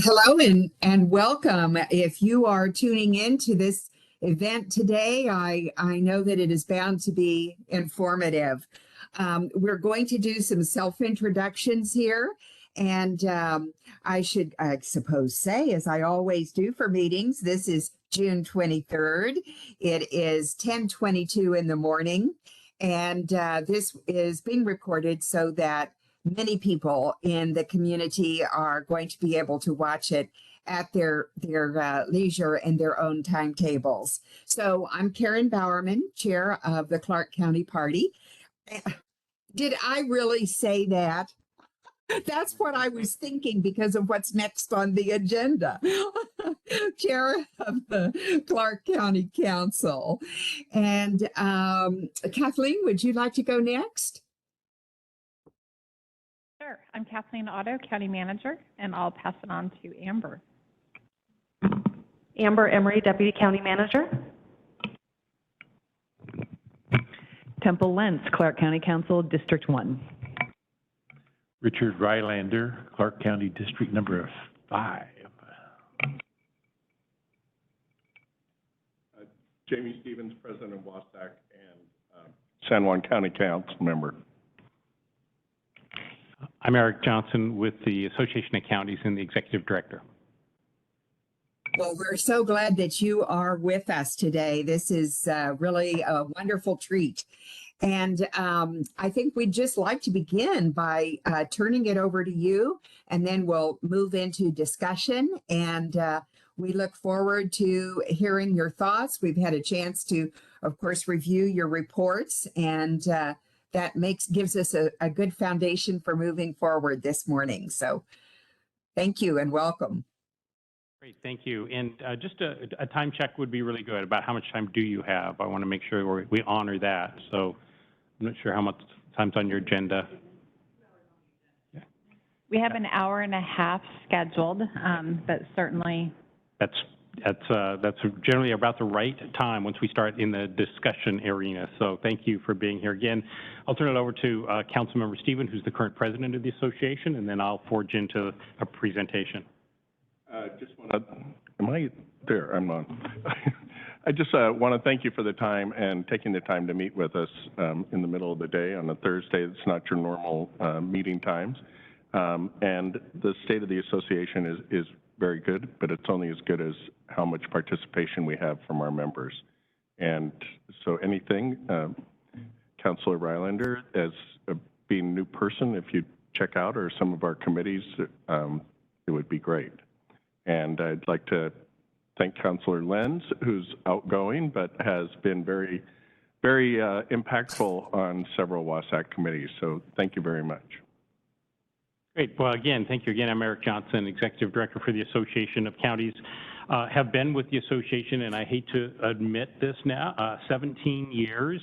Hello and welcome. If you are tuning in to this event today, I know that it is bound to be informative. We're going to do some self-introductions here. And I suppose say, as I always do for meetings, this is June 23rd. It is 10:22 in the morning. And this is being recorded so that many people in the community are going to be able to watch it at their leisure and their own timetables. So I'm Karen Bowerman, chair of the Clark County Party. Did I really say that? That's what I was thinking because of what's next on the agenda. Chair of the Clark County Council. And Kathleen, would you like to go next? Sure. I'm Kathleen Otto, County Manager, and I'll pass it on to Amber. Amber Emery, Deputy County Manager. Temple Lentz, Clark County Council, District 1. Richard Rylander, Clark County District number 5. Jamie Stevens, President of WSAC and San Juan County Council member. I'm Eric Johnson with the Association of Counties and the Executive Director. Well, we're so glad that you are with us today. This is really a wonderful treat. And I think we'd just like to begin by turning it over to you, and then we'll move into discussion. And we look forward to hearing your thoughts. We've had a chance to, of course, review your reports, and that gives us a good foundation for moving forward this morning. So thank you and welcome. Great, thank you. And just a time check would be really good about how much time do you have. I want to make sure we honor that. So I'm not sure how much time's on your agenda. Yeah. We have an hour and a half scheduled, but certainly. That's generally about the right time once we start in the discussion arena. So thank you for being here again. I'll turn it over to Councilmember Stephen, who's the current president of the association, and then I'll forge into a presentation. Just want to, am I there? I'm on. I just want to thank you for the time and taking the time to meet with us in the middle of the day on a Thursday. It's not your normal meeting times. And the state of the association is very good, but it's only as good as how much participation we have from our members. And so anything, Councilor Rylander, as being a new person, if you check out or some of our committees, it would be great. And I'd like to thank Councilor Lenz, who's outgoing, but has been very, very impactful on several WSAC committees. So thank you very much. Great. Well, again, thank you again. I'm Eric Johnson, Executive Director for the Association of Counties. Have been with the association, and I hate to admit this now, 17 years.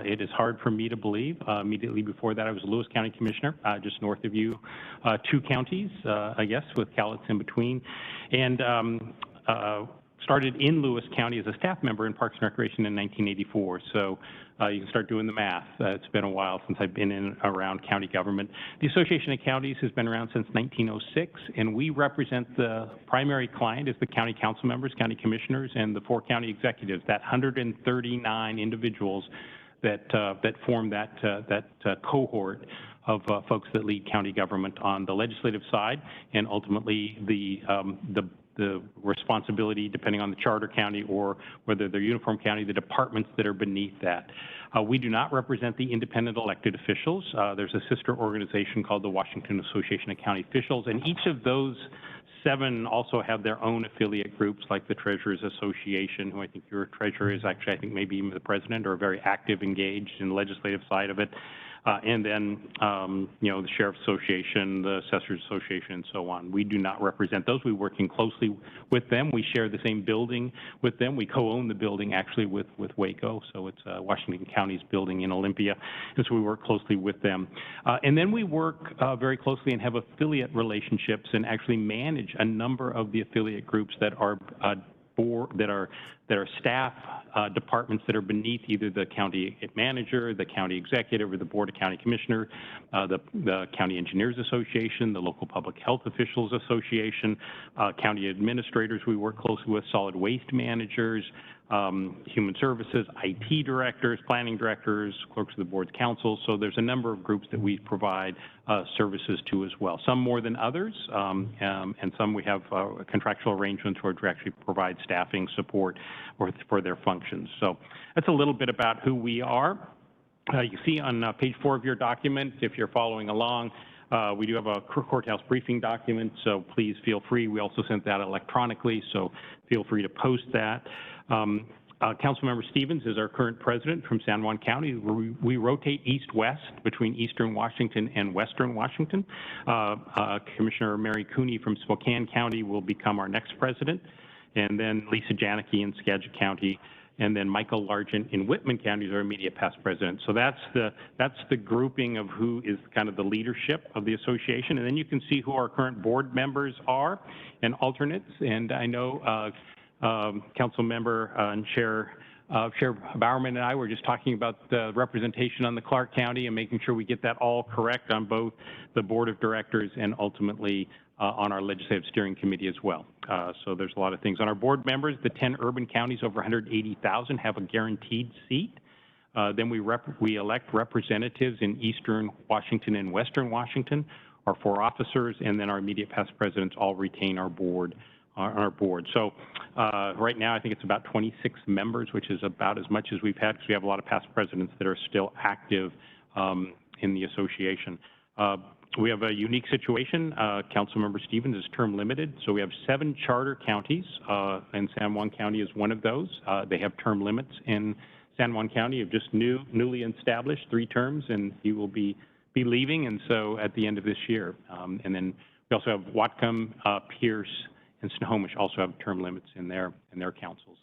It is hard for me to believe. Immediately before that, I was a Lewis County Commissioner, just north of you, 2 counties, I guess, with Cowlitz in between. And started in Lewis County as a staff member in Parks and Recreation in 1984. So you can start doing the math. It's been a while since I've been in and around county government. The Association of Counties has been around since 1906, and we represent the primary client is the county council members, county commissioners, and the 4 county executives, that 139 individuals that form that cohort of folks that lead county government on the legislative side, and ultimately the responsibility, depending on the charter county or whether they're uniform county, the departments that are beneath that. We do not represent the independent elected officials. There's a sister organization called the Washington Association of County Officials, and each of those 7 also have their own affiliate groups, like the Treasurers Association, who I think your treasurer is actually, I think maybe even the president, or very active, engaged in the legislative side of it. And then, the Sheriff's Association, the Assessors Association, and so on. We do not represent those. We're working closely with them. We share the same building with them. We co-own the building, actually, with Waco. So it's Washington County's building in Olympia. And so we work closely with them. And then we work very closely and have affiliate relationships and actually manage a number of the affiliate groups that are are staff departments that are beneath either the county manager, the county executive, or the board of county commissioner, the County Engineers Association, the Local Public Health Officials Association, county administrators we work closely with, solid waste managers, human services, IT directors, planning directors, clerks of the board's council. So there's a number of groups that we provide services to as well. Some more than others, and some we have contractual arrangements where we actually provide staffing support for their functions. So that's a little bit about who we are. You see on page 4 of your document, if you're following along, we do have a courthouse briefing document, so please feel free. We also sent that electronically, so feel free to post that. Councilmember Stevens is our current president from San Juan County. We rotate east-west between eastern Washington and western Washington. Commissioner Mary Cooney from Spokane County will become our next president, and then Lisa Janicki in Skagit County, and then Michael Largent in Whitman County is our immediate past president. So that's the grouping of who is kind of the leadership of the association. And then you can see who our current board members are and alternates. And I know Council Member and Chair Bowerman and I were just talking about the representation on the Clark County and making sure we get that all correct on both the board of directors and ultimately on our legislative steering committee as well. So there's a lot of things. On our board members, the 10 urban counties over 180,000 have a guaranteed seat. Then we elect representatives in eastern Washington and western Washington, our 4 officers, and then our immediate past presidents all retain our board. So right now, I think it's about 26 members, which is about as much as we've had because we have a lot of past presidents that are still active in the association. We have a unique situation. Councilmember Stevens is term limited, so we have 7 charter counties, and San Juan County is one of those. They have term limits in San Juan County of just newly established 3 terms, and he will be leaving, and so at the end of this year. And then we also have Whatcom, Pierce, and Snohomish also have term limits in their councils.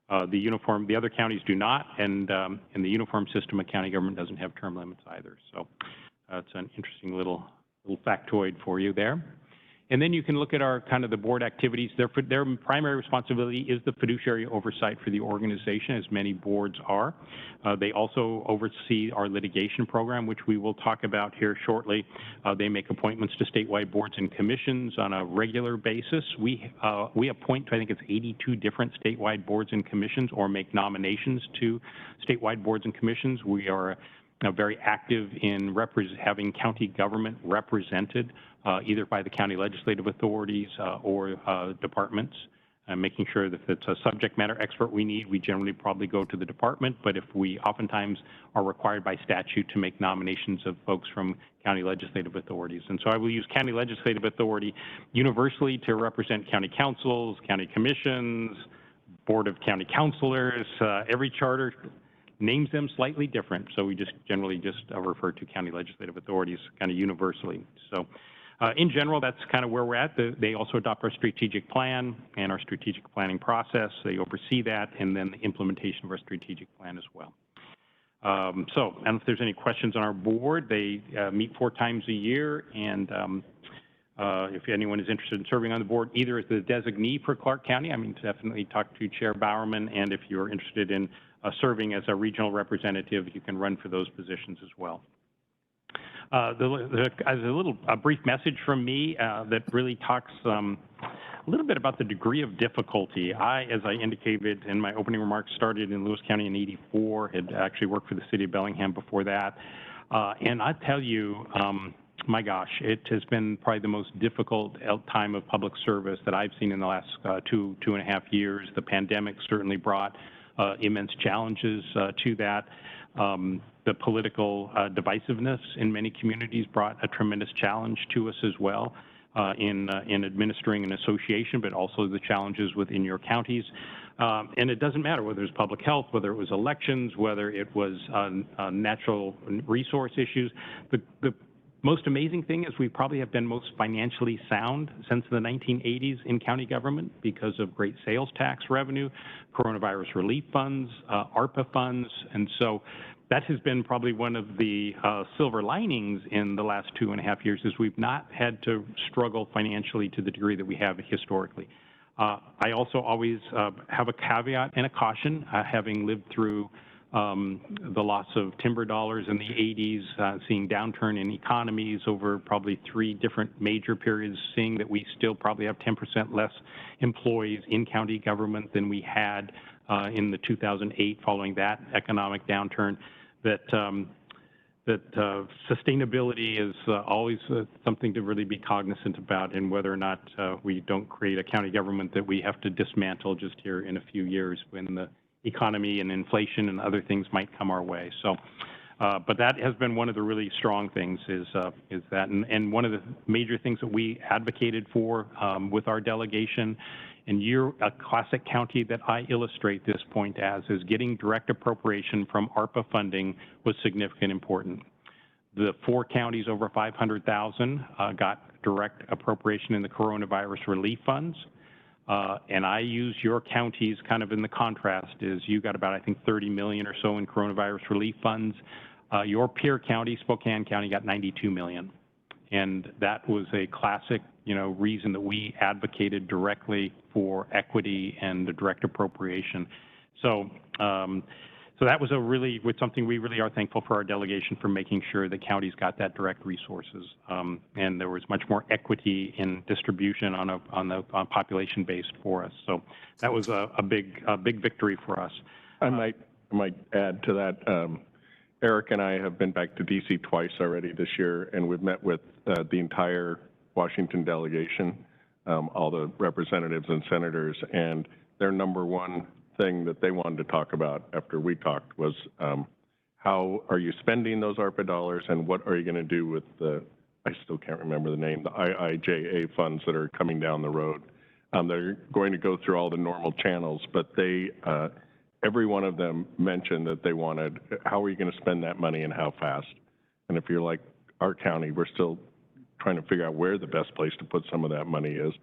The other counties do not, and the uniform system of county government doesn't have term limits either. So it's an interesting little factoid for you there. And then you can look at our kind of the board activities. Their primary responsibility is the fiduciary oversight for the organization, as many boards are. They also oversee our litigation program, which we will talk about here shortly. They make appointments to statewide boards and commissions on a regular basis. We appoint, I think it's 82 different statewide boards and commissions, or make nominations to statewide boards and commissions. We are very active in having county government represented either by the county legislative authorities or departments, making sure that if it's a subject matter expert we need, we generally probably go to the department, but if we oftentimes are required by statute to make nominations of folks from county legislative authorities. And so I will use county legislative authority universally to represent county councils, county commissions, board of county councilors. Every charter names them slightly different, so we generally refer to county legislative authorities kind of universally. So in general, that's kind of where we're at. They also adopt our strategic plan and our strategic planning process. They oversee that, and then the implementation of our strategic plan as well. So I don't know if there's any questions on our board. They meet 4 times a year, and if anyone is interested in serving on the board, either as the designee for Clark County, I mean, definitely talk to Chair Bowerman, and if you're interested in serving as a regional representative, you can run for those positions as well. As a brief message from me that really talks a little bit about the degree of difficulty. As I indicated in my opening remarks, started in Lewis County in '84, had actually worked for the city of Bellingham before that. And I tell you, my gosh, it has been probably the most difficult time of public service that I've seen in the last 2.5 years. The pandemic certainly brought immense challenges to that. The political divisiveness in many communities brought a tremendous challenge to us as well in administering an association, but also the challenges within your counties. And it doesn't matter whether it's public health, whether it was elections, whether it was natural resource issues. The most amazing thing is we probably have been most financially sound since the 1980s in county government because of great sales tax revenue, coronavirus relief funds, ARPA funds, and so that has been probably one of the silver linings in the last 2.5 years is we've not had to struggle financially to the degree that we have historically. I also always have a caveat and a caution, having lived through the loss of timber dollars in the 80s, seeing downturn in economies over probably 3 different major periods, seeing that we still probably have 10% less employees in county government than we had in the 2008 following that economic downturn, that sustainability is always something to really be cognizant about, and whether or not we don't create a county government that we have to dismantle just here in a few years when the economy and inflation and other things might come our way. So, but that has been one of the really strong things is that, and one of the major things that we advocated for with our delegation, and you're a classic county that I illustrate this point as, is getting direct appropriation from ARPA funding was significant important. The 4 counties over 500,000 got direct appropriation in the coronavirus relief funds. And I use your counties kind of in the contrast is you got about, I think, 30 million or so in coronavirus relief funds. Your peer county, Spokane County, got 92 million. And that was a classic, reason that we advocated directly for equity and the direct appropriation. So, so that was something we really are thankful for our delegation for making sure that counties got that direct resources, and there was much more equity in distribution on the population based for us. So that was a big victory for us. I might add to that. Eric and I have been back to DC twice already this year, and we've met with the entire Washington delegation, all the representatives and senators, and their number one thing that they wanted to talk about after we talked was how are you spending those ARPA dollars, and what are you going to do with I still can't remember the name, the IIJA funds that are coming down the road. They're going to go through all the normal channels, but every one of them mentioned that they wanted, how are you going to spend that money and how fast? And if you're like our county, we're still trying to figure out where the best place to put some of that money is.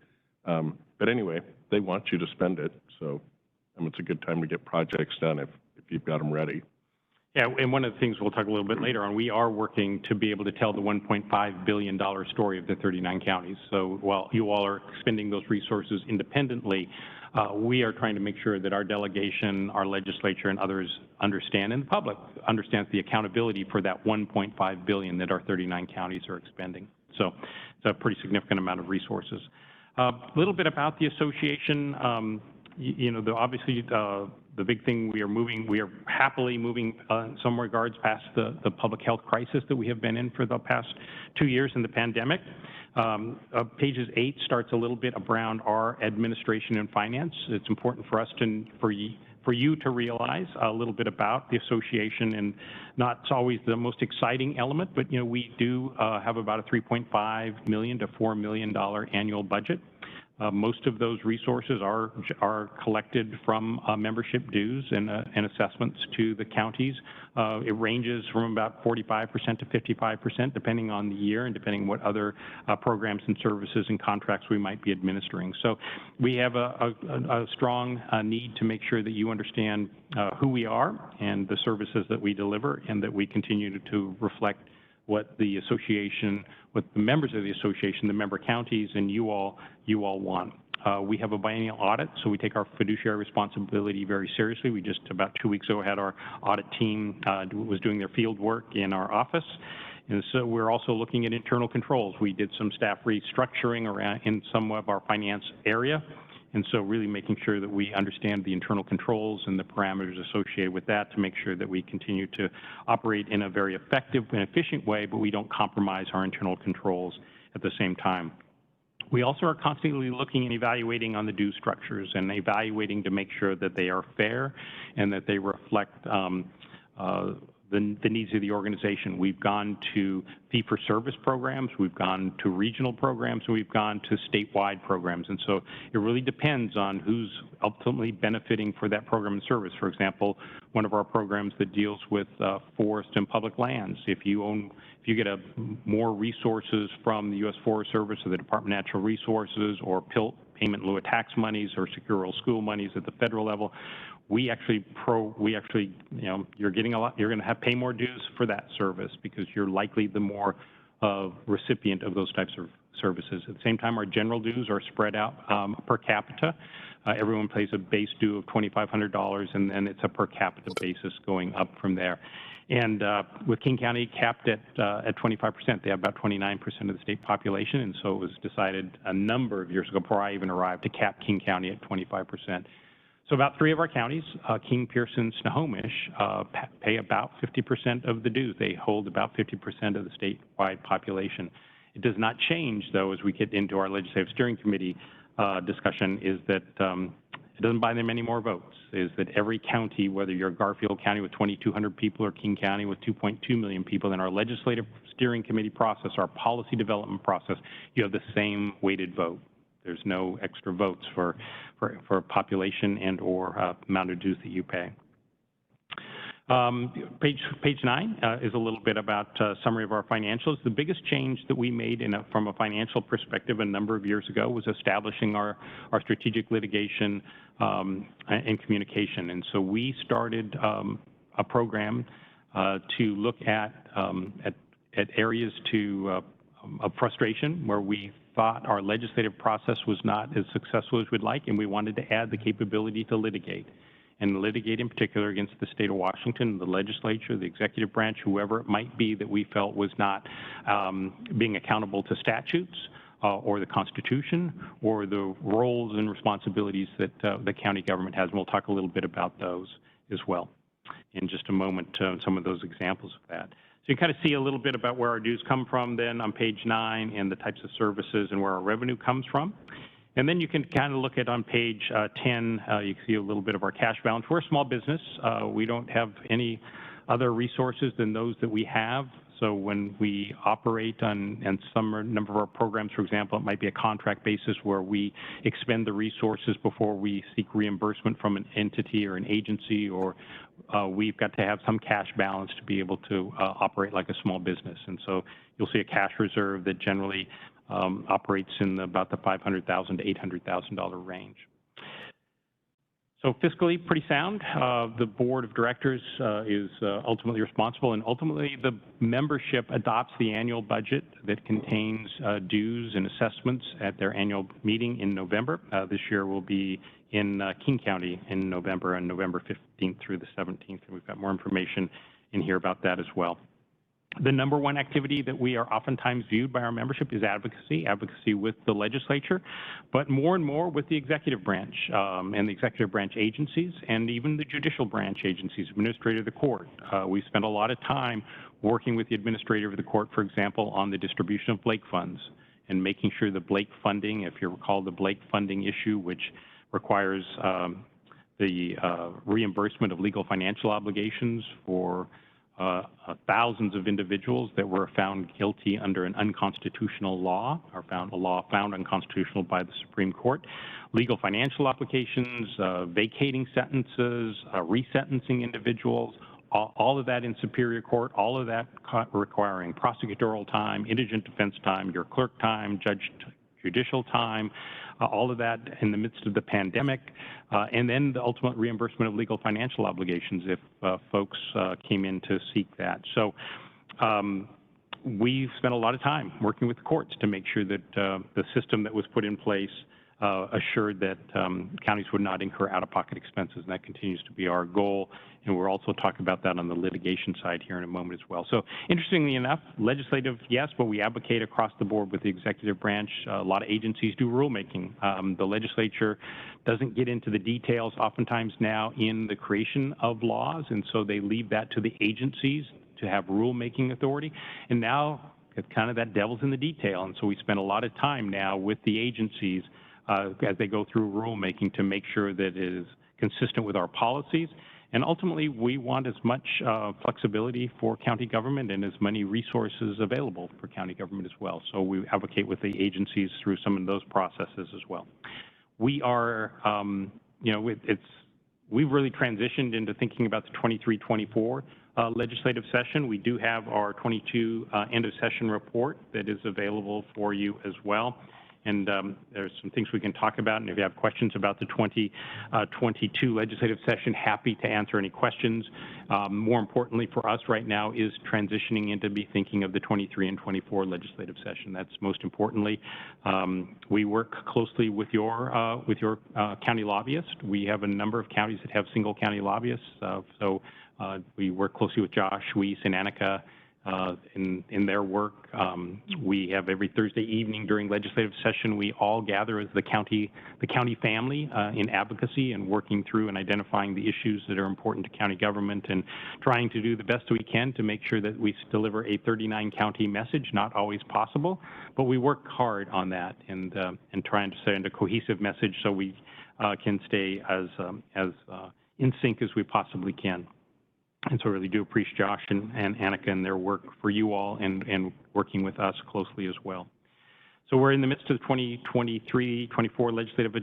But anyway, they want you to spend it, so it's a good time to get projects done if you've got them ready. Yeah, and one of the things we'll talk a little bit later on, we are working to be able to tell the $1.5 billion story of the 39 counties. So while you all are spending those resources independently, we are trying to make sure that our delegation, our legislature, and others understand, and the public understands the accountability for that $1.5 billion that our 39 counties are expending. So it's a pretty significant amount of resources. A little bit about the association. Obviously, the big thing we are happily moving in some regards past the public health crisis that we have been in for the past 2 years in the pandemic. Pages 8 starts a little bit around our administration and finance. It's important for us for you to realize a little bit about the association, and not always the most exciting element, but we do have about a $3.5 million to $4 million annual budget. Most of those resources are collected from membership dues and assessments to the counties. It ranges from about 45% to 55%, depending on the year and depending what other programs and services and contracts we might be administering. So we have a strong need to make sure that you understand who we are and the services that we deliver, and that we continue to reflect what the association, what the members of the association, the member counties, and you all want. We have a biennial audit, so we take our fiduciary responsibility very seriously. We just about 2 weeks ago had our audit team was doing their field work in our office. And so we're also looking at internal controls. We did some staff restructuring around in some of our finance area. And so really making sure that we understand the internal controls and the parameters associated with that to make sure that we continue to operate in a very effective and efficient way, but we don't compromise our internal controls at the same time. We also are constantly looking and evaluating on the due structures and evaluating to make sure that they are fair and that they reflect the needs of the organization. We've gone to fee-for-service programs, we've gone to regional programs, and we've gone to statewide programs. And so it really depends on who's ultimately benefiting for that program and service. For example, one of our programs that deals with forest and public lands, if you get more resources from the U.S. Forest Service or the Department of Natural Resources, or PILT, payment in lieu of tax monies, or secure rural school monies at the federal level, you're getting a lot, you're going to pay more dues for that service because you're likely the more recipient of those types of services. At the same time, our general dues are spread out per capita. Everyone pays a base due of $2,500, and then it's a per capita basis going up from there. And with King County capped at 25%, they have about 29% of the state population, and so it was decided a number of years ago, before I even arrived, to cap King County at 25%. So about 3 of our counties, King, Pearson, Snohomish, pay about 50% of the dues. They hold about 50% of the statewide population. It does not change, though, as we get into our legislative steering committee discussion, is that it doesn't buy them any more votes, is that every county, whether you're Garfield County with 2,200 people or King County with 2.2 million people, in our legislative steering committee process, our policy development process, you have the same weighted vote. There's no extra votes for population and or amount of dues that you pay. Page 9 is a little bit about summary of our financials. The biggest change that we made from a financial perspective a number of years ago was establishing our strategic litigation and communication. And so we started a program to look at areas of frustration where we thought our legislative process was not as successful as we'd like, and we wanted to add the capability to litigate. And litigate in particular against the state of Washington, the legislature, the executive branch, whoever it might be that we felt was not being accountable to statutes or the Constitution or the roles and responsibilities that the county government has. And we'll talk a little bit about those as well in just a moment, some of those examples of that. So you kind of see a little bit about where our dues come from then on page 9 and the types of services and where our revenue comes from. And then you can kind of look at on page 10, you can see a little bit of our cash balance. We're a small business. We don't have any other resources than those that we have. So when we operate on some number of our programs, for example, it might be a contract basis where we expend the resources before we seek reimbursement from an entity or an agency, or we've got to have some cash balance to be able to operate like a small business. And so you'll see a cash reserve that generally operates in about the $500,000 to $800,000 range. So fiscally pretty sound. The board of directors is ultimately responsible, and ultimately the membership adopts the annual budget that contains dues and assessments at their annual meeting in November. This year will be in King County in November, on November 15th through the 17th. And we've got more information in here about that as well. The number one activity that we are oftentimes viewed by our membership is advocacy with the legislature, but more and more with the executive branch and the executive branch agencies, and even the judicial branch agencies, administrator of the court. We spend a lot of time working with the administrator of the court, for example, on the distribution of Blake funds and making sure the Blake funding, if you recall the Blake funding issue, which requires the reimbursement of legal financial obligations for thousands of individuals that were found guilty under an unconstitutional law, or a law found unconstitutional by the Supreme Court. Legal financial applications, vacating sentences, resentencing individuals, all of that in Superior Court, all of that requiring prosecutorial time, indigent defense time, your clerk time, judicial time, all of that in the midst of the pandemic, and then the ultimate reimbursement of legal financial obligations if folks came in to seek that. So we've spent a lot of time working with the courts to make sure that the system that was put in place assured that counties would not incur out-of-pocket expenses, and that continues to be our goal. And we'll also talk about that on the litigation side here in a moment as well. So interestingly enough, legislative, yes, but we advocate across the board with the executive branch. A lot of agencies do rulemaking. The legislature doesn't get into the details oftentimes now in the creation of laws, and so they leave that to the agencies to have rulemaking authority. And now it's kind of that devil's in the detail, and so we spend a lot of time now with the agencies as they go through rulemaking to make sure that it is consistent with our policies. And ultimately, we want as much flexibility for county government and as many resources available for county government as well. So we advocate with the agencies through some of those processes as well. We are, we've really transitioned into thinking about the 23-24 legislative session. We do have our 22 end of session report that is available for you as well. and there's some things we can talk about. And if you have questions about the 2022 legislative session, happy to answer any questions. More importantly for us right now is transitioning into be thinking of the 23 and 24 legislative session. That's most importantly. We work closely with your county lobbyist. We have a number of counties that have single county lobbyists, so we work closely with Josh, Weiss, and Annika in their work. We have every Thursday evening during legislative session, we all gather as the county family in advocacy and working through and identifying the issues that are important to county government and trying to do the best we can to make sure that we deliver a 39 county message. Not always possible, but we work hard on that and trying to send a cohesive message so we can stay as in sync as we possibly can. And so I really do appreciate Josh and Annika and their work for you all and working with us closely as well. So we're in the midst of the 2023-24 legislative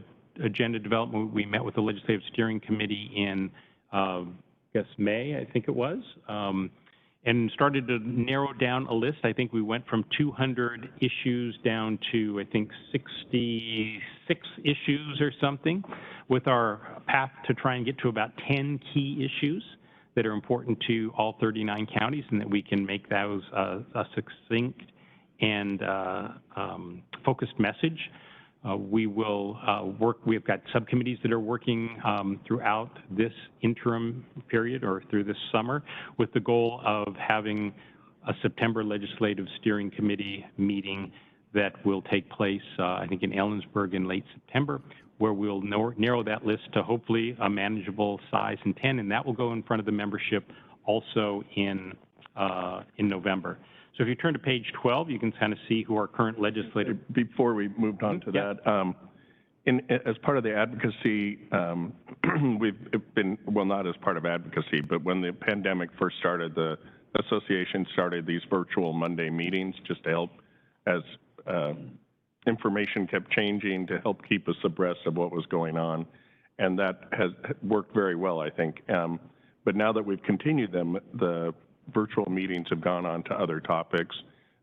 agenda development. We met with the Legislative Steering Committee in, I guess, May, I think it was, and started to narrow down a list. I think we went from 200 issues down to, I think, 66 issues or something, with our path to try and get to about 10 key issues that are important to all 39 counties, and that we can make those a succinct and focused message. We will we've got subcommittees that are working throughout this interim period or through this summer with the goal of having a September Legislative Steering Committee meeting that will take place, I think, in Ellensburg in late September, where we'll narrow that list to hopefully a manageable size in 10, and that will go in front of the membership also in November. So if you turn to page 12, you can kind of see who our current legislative. Before we moved on to that, as part of the advocacy, we've been, well, not as part of advocacy, but when the pandemic first started, the association started these virtual Monday meetings just to help as information kept changing to help keep us abreast of what was going on. And that has worked very well, I think. But now that we've continued them, the virtual meetings have gone on to other topics.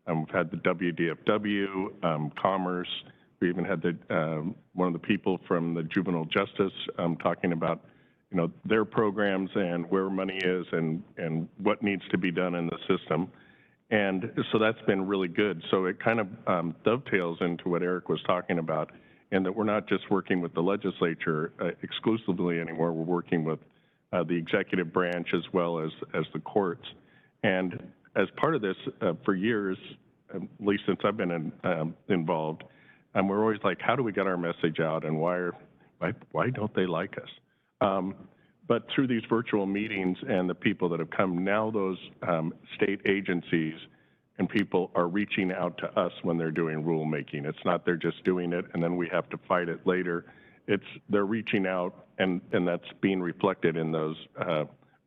We've had the WDFW, commerce. We even had one of the people from the juvenile justice talking about, their programs and where money is and what needs to be done in the system. And so that's been really good. So it kind of dovetails into what Eric was talking about, and that we're not just working with the legislature exclusively anymore. We're working with the executive branch as well as the courts. And as part of this, for years, at least since I've been involved, we're always like, how do we get our message out, and why don't they like us? But through these virtual meetings and the people that have come, now those state agencies and people are reaching out to us when they're doing rulemaking. It's not they're just doing it and then we have to fight it later. They're reaching out, and that's being reflected in those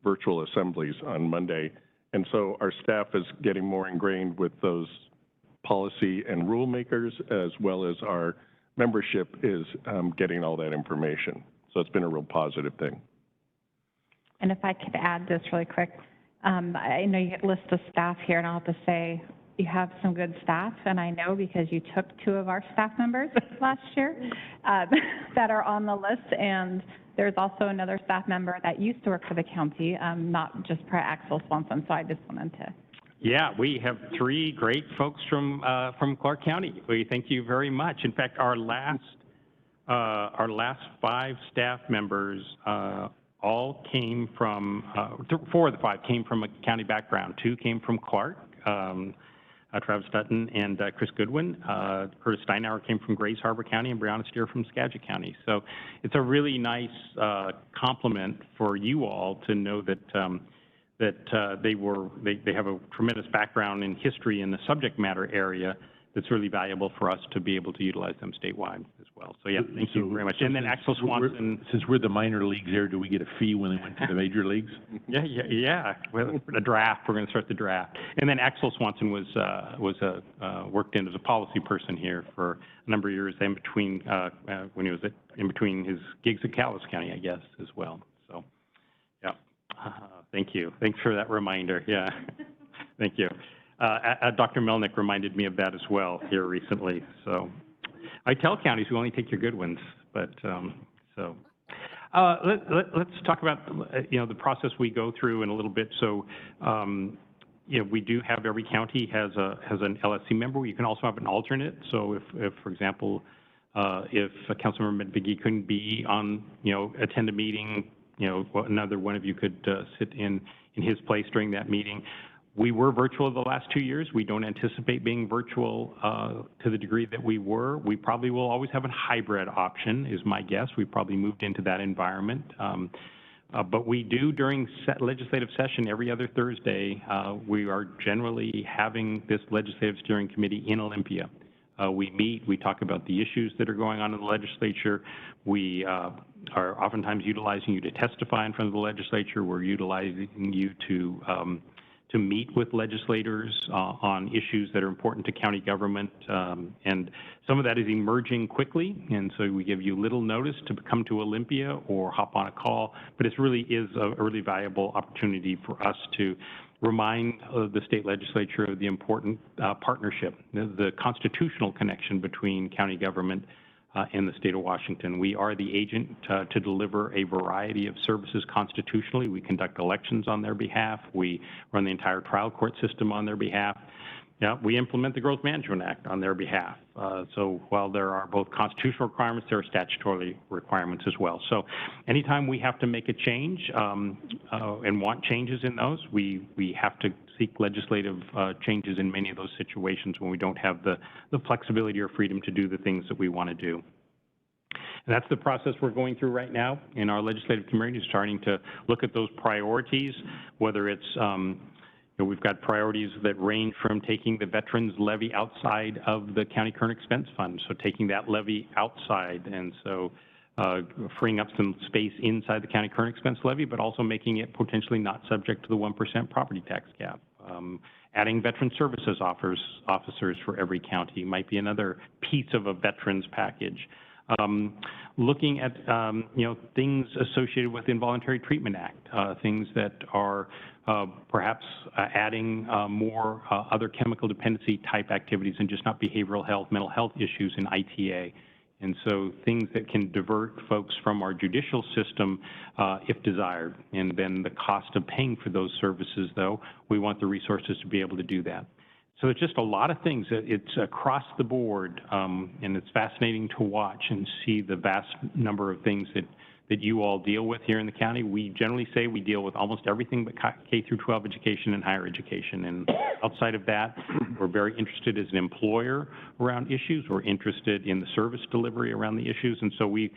virtual assemblies on Monday. And so our staff is getting more ingrained with those policy and rulemakers, as well as our membership is getting all that information. So it's been a real positive thing. And if I could add this really quick, I know you list the staff here, and I'll have to say you have some good staff, and I know because you took 2 of our staff members last year that are on the list, and there's also another staff member that used to work for the county, not just per Axel Swanson, so I just wanted to. Yeah, we have 3 great folks from Clark County. We thank you very much. In fact, our last 5 staff members all came from, 4 of the 5 came from a county background. 2 came from Clark, Travis Dutton and Chris Goodwin. Curtis Steinauer came from Grays Harbor County, and Brianna Steer from Skagit County. So it's a really nice compliment for you all to know that they have a tremendous background in history in the subject matter area that's really valuable for us to be able to utilize them statewide as well. So yeah, thank you very much. And then Axel Swanson. Since we're the minor leagues there, do we get a fee when they went to the major leagues? Yeah. Well, a draft. We're going to start the draft. And then Axel Swanson worked in as a policy person here for a number of years in between when he was in between his gigs at Calais County, I guess, as well. So yeah, thank you. Thanks for that reminder. Yeah, thank you. Dr. Melnick reminded me of that as well here recently. So I tell counties we only take your good ones, but let's talk about the process we go through in a little bit. So we do have, every county has an LSC member. You can also have an alternate. So if for example, if Councilmember McViggy couldn't be on, attend a meeting, another one of you could sit in his place during that meeting. We were virtual the last 2 years. We don't anticipate being virtual to the degree that we were. We probably will always have a hybrid option, is my guess. We probably moved into that environment. But we do, during legislative session every other Thursday, we are generally having this legislative steering committee in Olympia. We meet, we talk about the issues that are going on in the legislature. We are oftentimes utilizing you to testify in front of the legislature. We're utilizing you to meet with legislators on issues that are important to county government. And some of that is emerging quickly, and so we give you little notice to come to Olympia or hop on a call, but it really is a really valuable opportunity for us to remind the state legislature of the important partnership, the constitutional connection between county government and the state of Washington. We are the agent to deliver a variety of services constitutionally. We conduct elections on their behalf. We run the entire trial court system on their behalf. We implement the Growth Management Act on their behalf. So while there are both constitutional requirements, there are statutory requirements as well. So anytime we have to make a change and want changes in those, we have to seek legislative changes in many of those situations when we don't have the flexibility or freedom to do the things that we want to do. And that's the process we're going through right now in our legislative community, starting to look at those priorities, whether it's we've got priorities that range from taking the veterans levy outside of the county current expense fund, so taking that levy outside, and so freeing up some space inside the county current expense levy, but also making it potentially not subject to the 1% property tax cap. Adding veteran services officers for every county might be another piece of a veterans package. Looking at things associated with Involuntary Treatment Act, things that are perhaps adding more other chemical dependency type activities and just not behavioral health, mental health issues in ITA. And so things that can divert folks from our judicial system if desired. And then the cost of paying for those services, though, we want the resources to be able to do that. So it's just a lot of things. It's across the board, and it's fascinating to watch and see the vast number of things that you all deal with here in the county. We generally say we deal with almost everything but K through 12 education and higher education. And outside of that, we're very interested as an employer around issues. We're interested in the service delivery around the issues. And so we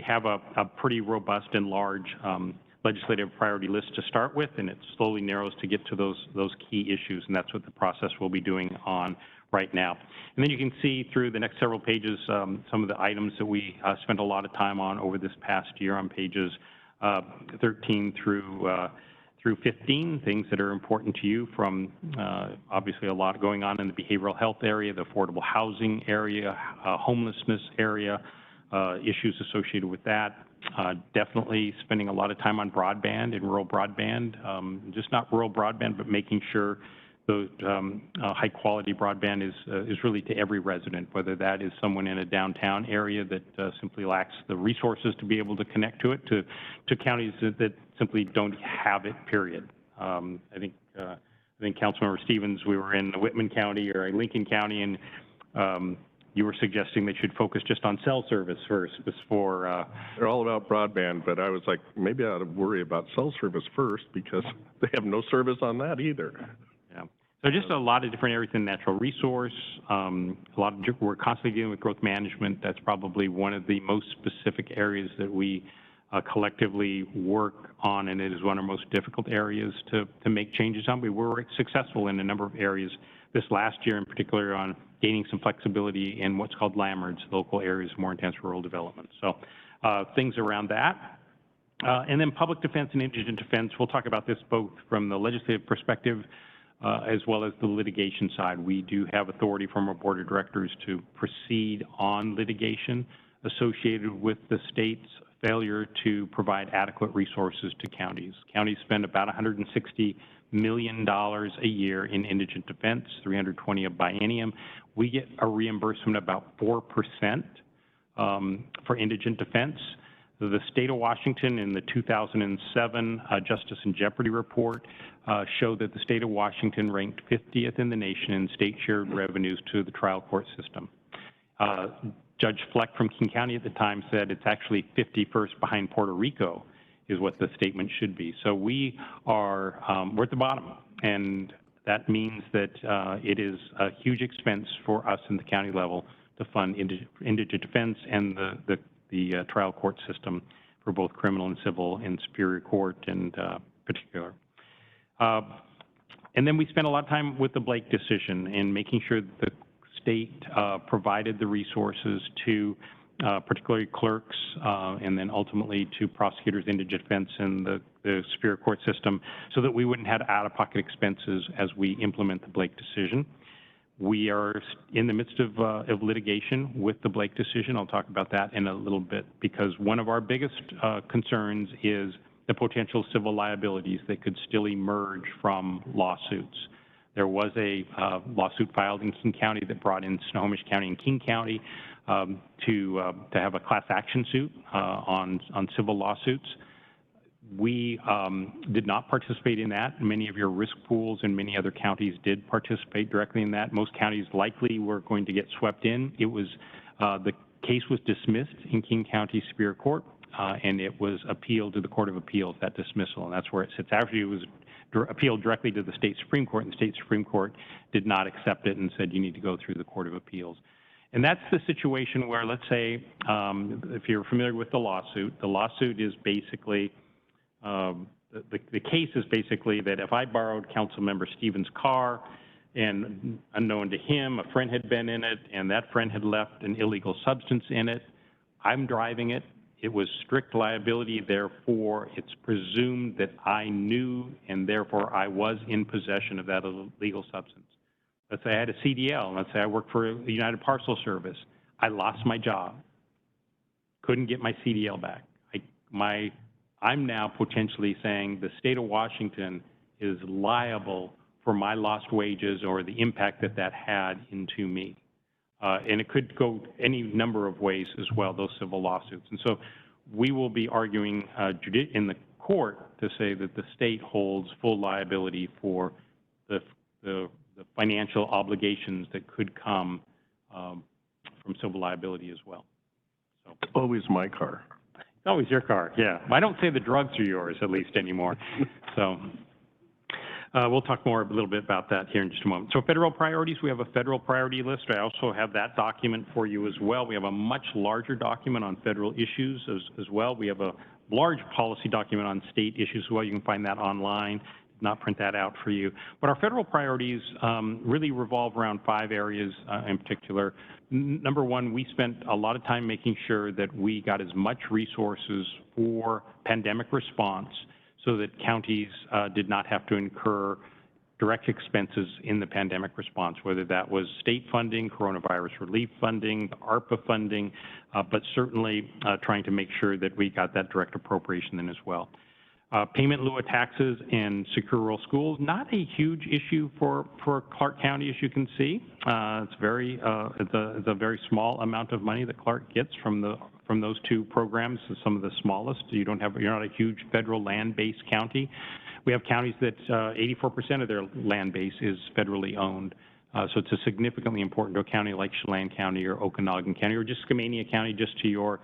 have a pretty robust and large legislative priority list to start with, and it slowly narrows to get to those key issues, and that's what the process we'll be doing on right now. And then you can see through the next several pages some of the items that we spent a lot of time on over this past year on pages 13 through 15, things that are important to you from obviously a lot going on in the behavioral health area, the affordable housing area, homelessness area, issues associated with that. Definitely spending a lot of time on broadband and rural broadband, just not rural broadband, but making sure the high quality broadband is really to every resident, whether that is someone in a downtown area that simply lacks the resources to be able to connect to it, to counties that simply don't have it, period. I think Councilmember Stevens, we were in Whitman County or Lincoln County, and you were suggesting they should focus just on cell service first before. They're all about broadband, but I was like, maybe I ought to worry about cell service first because they have no service on that either. Yeah. So just a lot of different areas in natural resource. We're constantly dealing with growth management. That's probably one of the most specific areas that we collectively work on, and it is one of our most difficult areas to make changes on. We were successful in a number of areas this last year, in particular on gaining some flexibility in what's called LAMRDs, local areas of more intense rural development. So things around that. And then public defense and indigent defense, we'll talk about this both from the legislative perspective as well as the litigation side. We do have authority from our board of directors to proceed on litigation associated with the state's failure to provide adequate resources to counties. Counties spend about $160 million a year in indigent defense, 320 a biennium. We get a reimbursement about 4% for indigent defense. The state of Washington in the 2007 Justice in Jeopardy report showed that the state of Washington ranked 50th in the nation in state shared revenues to the trial court system. Judge Fleck from King County at the time said it's actually 51st behind Puerto Rico is what the statement should be. So we are, we're at the bottom, and that means that it is a huge expense for us in the county level to fund indigent defense and the trial court system for both criminal and civil and superior court in particular. And then we spent a lot of time with the Blake decision and making sure that the state provided the resources to particularly clerks and then ultimately to prosecutors, indigent defense, and the superior court system so that we wouldn't have out-of-pocket expenses as we implement the Blake decision. We are in the midst of litigation with the Blake decision. I'll talk about that in a little bit because one of our biggest concerns is the potential civil liabilities that could still emerge from lawsuits. There was a lawsuit filed in King County that brought in Snohomish County and King County to have a class action suit on civil lawsuits. We did not participate in that. Many of your risk pools and many other counties did participate directly in that. Most counties likely were going to get swept in. It was, the case was dismissed in King County Superior Court, and it was appealed to the Court of Appeals, that dismissal, and that's where it sits. Actually, it was appealed directly to the state Supreme Court, and the state Supreme Court did not accept it and said you need to go through the Court of Appeals. And that's the situation where, let's say, if you're familiar with the lawsuit is basically, the case is basically that if I borrowed Councilmember Stevens' car and unknown to him, a friend had been in it and that friend had left an illegal substance in it, I'm driving it, it was strict liability, therefore it's presumed that I knew and therefore I was in possession of that illegal substance. Let's say I had a CDL, let's say I worked for the United Parcel Service. I lost my job, couldn't get my CDL back. I'm now potentially saying the state of Washington is liable for my lost wages or the impact that that had into me. And it could go any number of ways as well, those civil lawsuits. And so we will be arguing in the court to say that the state holds full liability for the financial obligations that could come from civil liability as well. So. Always my car. Always your car, yeah. I don't say the drugs are yours, at least anymore. So we'll talk more a little bit about that here in just a moment. So federal priorities, we have a federal priority list. I also have that document for you as well. We have a much larger document on federal issues as well. We have a large policy document on state issues as well. You can find that online. Not print that out for you. But our federal priorities really revolve around 5 areas in particular. Number one, we spent a lot of time making sure that we got as much resources for pandemic response so that counties did not have to incur direct expenses in the pandemic response, whether that was state funding, coronavirus relief funding, ARPA funding, but certainly trying to make sure that we got that direct appropriation in as well. Payment in lieu of taxes and secure rural schools, not a huge issue for Clark County, as you can see. It's a very small amount of money that Clark gets from those 2 programs. It's some of the smallest. You're not a huge federal land-based county. We have counties that 84% of their land base is federally owned. So it's a significantly important to a county like Chelan County or Okanagan County or just Skamania County just to your,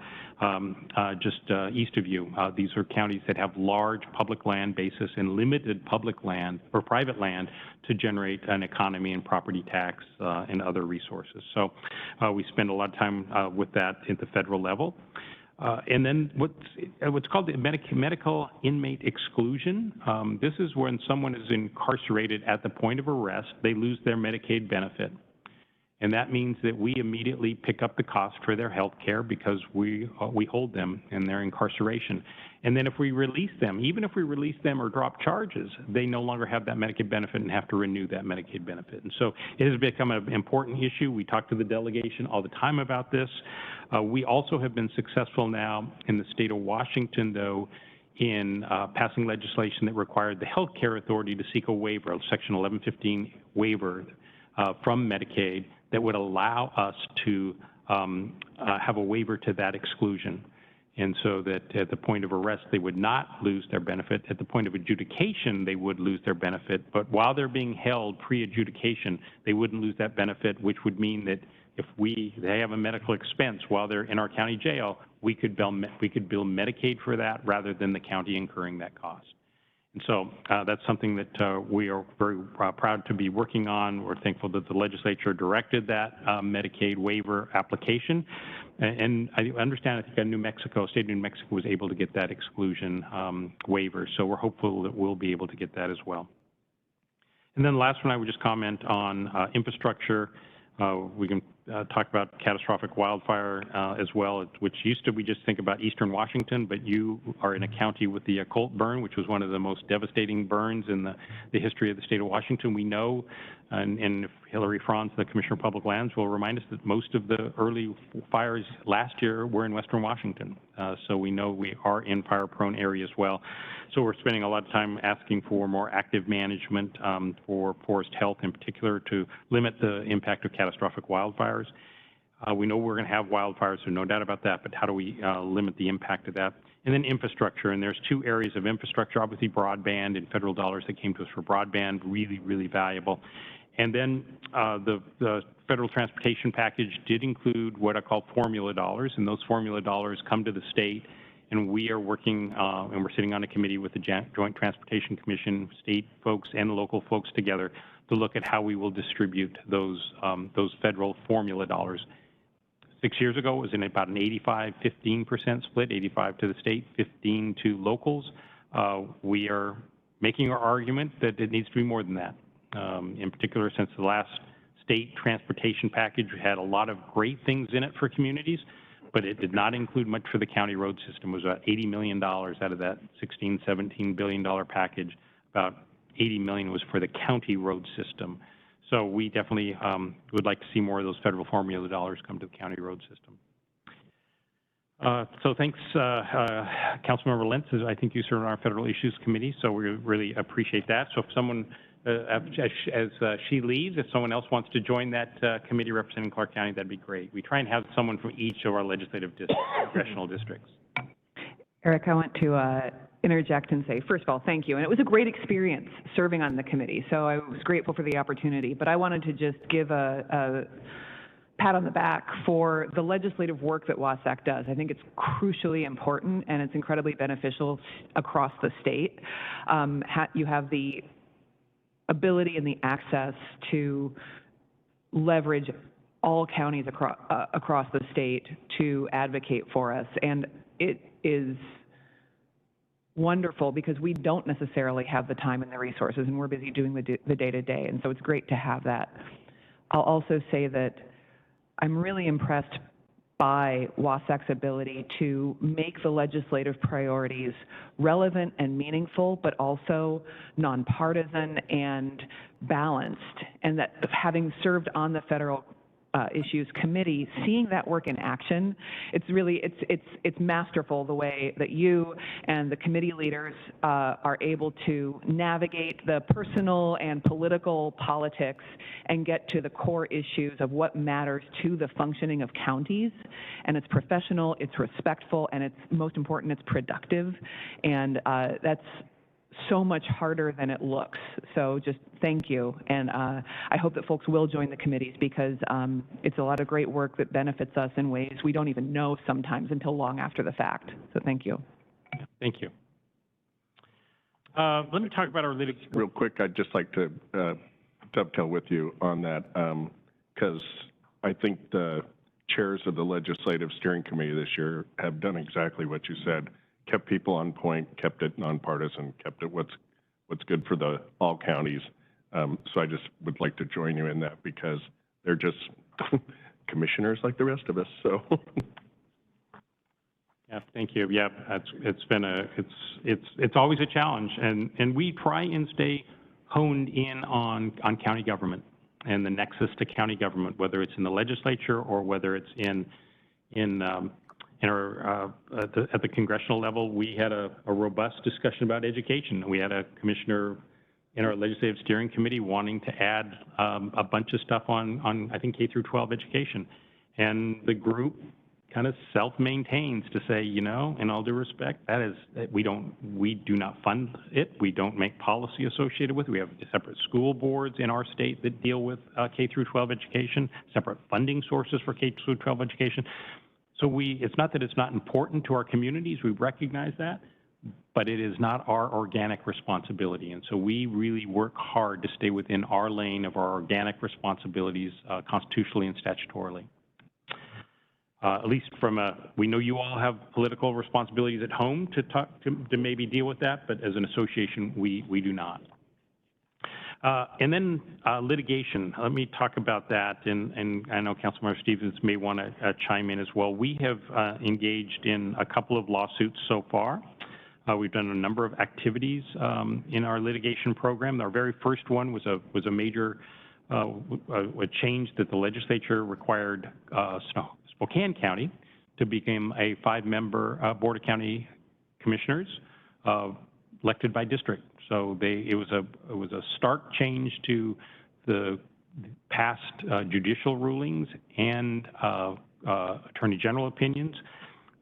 east of you. These are counties that have large public land bases and limited public land or private land to generate an economy and property tax and other resources. So we spend a lot of time with that at the federal level. And then what's called the medical inmate exclusion. This is when someone is incarcerated at the point of arrest, they lose their Medicaid benefit. And that means that we immediately pick up the cost for their health care because we hold them in their incarceration. And then if we release them, even if we release them or drop charges, they no longer have that Medicaid benefit and have to renew that Medicaid benefit. And so it has become an important issue. We talk to the delegation all the time about this. We also have been successful now in the state of Washington, though, in passing legislation that required the healthcare authority to seek a waiver, a Section 1115 waiver from Medicaid that would allow us to have a waiver to that exclusion. And so that at the point of arrest, they would not lose their benefit. At the point of adjudication, they would lose their benefit. But while they're being held pre-adjudication, they wouldn't lose that benefit, which would mean that if they have a medical expense while they're in our county jail, we could bill Medicaid for that rather than the county incurring that cost. And so that's something that we are very proud to be working on. We're thankful that the legislature directed that Medicaid waiver application. And I understand, I think New Mexico, state of New Mexico was able to get that exclusion waiver. So we're hopeful that we'll be able to get that as well. And then the last one, I would just comment on infrastructure. We can talk about catastrophic wildfire as well, which used to, we just think about Eastern Washington, but you are in a county with the Colt burn, which was one of the most devastating burns in the history of the state of Washington. We know, and if Hillary Franz, the Commissioner of Public Lands, will remind us that most of the early fires last year were in Western Washington. So we know we are in fire-prone areas as well. So we're spending a lot of time asking for more active management for forest health in particular to limit the impact of catastrophic wildfires. We know we're going to have wildfires, so no doubt about that, but how do we limit the impact of that? And then infrastructure, and there's two areas of infrastructure, obviously broadband and federal dollars that came to us for broadband, really, really valuable. And then the federal transportation package did include what I call formula dollars, and those formula dollars come to the state, and we are working, and we're sitting on a committee with the Joint Transportation Commission, state folks and local folks together to look at how we will distribute those federal formula dollars. 6 years ago, it was in about an 85-15% split, 85 to the state, 15 to locals. We are making our argument that it needs to be more than that. In particular, since the last state transportation package had a lot of great things in it for communities, but it did not include much for the county road system. It was about $80 million out of that $16, $17 billion package. About $80 million was for the county road system. So we definitely would like to see more of those federal formula dollars come to the county road system. So thanks, Councilmember Lentz. I think you serve on our Federal Issues Committee, so we really appreciate that. So if someone, as she leaves, if someone else wants to join that committee representing Clark County, that'd be great. We try and have someone from each of our legislative districts, congressional districts. Eric, I want to interject and say, first of all, thank you. And it was a great experience serving on the committee, so I was grateful for the opportunity. But I wanted to just give a pat on the back for the legislative work that WSAC does. I think it's crucially important, and it's incredibly beneficial across the state. You have the ability and the access to leverage all counties across the state to advocate for us. And it is wonderful because we don't necessarily have the time and the resources, and we're busy doing the day-to-day, and so it's great to have that. I'll also say that I'm really impressed by WSAC's ability to make the legislative priorities relevant and meaningful, but also nonpartisan and balanced, and that having served on the Federal Issues Committee, seeing that work in action, it's masterful the way that you and the committee leaders are able to navigate the personal and political politics and get to the core issues of what matters to the functioning of counties. And it's professional, it's respectful, and it's most important, it's productive. And that's so much harder than it looks. So just thank you. And I hope that folks will join the committees because it's a lot of great work that benefits us in ways we don't even know sometimes until long after the fact. So thank you. Thank you. Let me talk about our litigation. Real quick, I'd just like to dovetail with you on that because I think the chairs of the Legislative Steering Committee this year have done exactly what you said. Kept people on point, kept it nonpartisan, kept it what's good for all counties. So I just would like to join you in that because they're just commissioners like the rest of us. So. Yeah, thank you. Yeah, it's always a challenge, and we try and stay honed in on county government and the nexus to county government, whether it's in the legislature or whether it's in at the congressional level, we had a robust discussion about education. We had a commissioner in our legislative steering committee wanting to add a bunch of stuff on I think, K through 12 education. And the group kind of self-maintains to say, you know, in all due respect, we do not fund it. We don't make policy associated with it. We have separate school boards in our state that deal with K through 12 education, separate funding sources for K through 12 education. So it's not that it's not important to our communities. We recognize that, but it is not our organic responsibility. And so we really work hard to stay within our lane of our organic responsibilities constitutionally and statutorily. At least we know you all have political responsibilities at home to maybe deal with that, but as an association, we do not. And then litigation. Let me talk about that, and I know Councilmember Stevens may want to chime in as well. We have engaged in a couple of lawsuits so far. We've done a number of activities in our litigation program. Our very first one was a major a change that the legislature required Spokane County to become a 5-member board of county commissioners elected by district. So it was a stark change to the past judicial rulings and attorney general opinions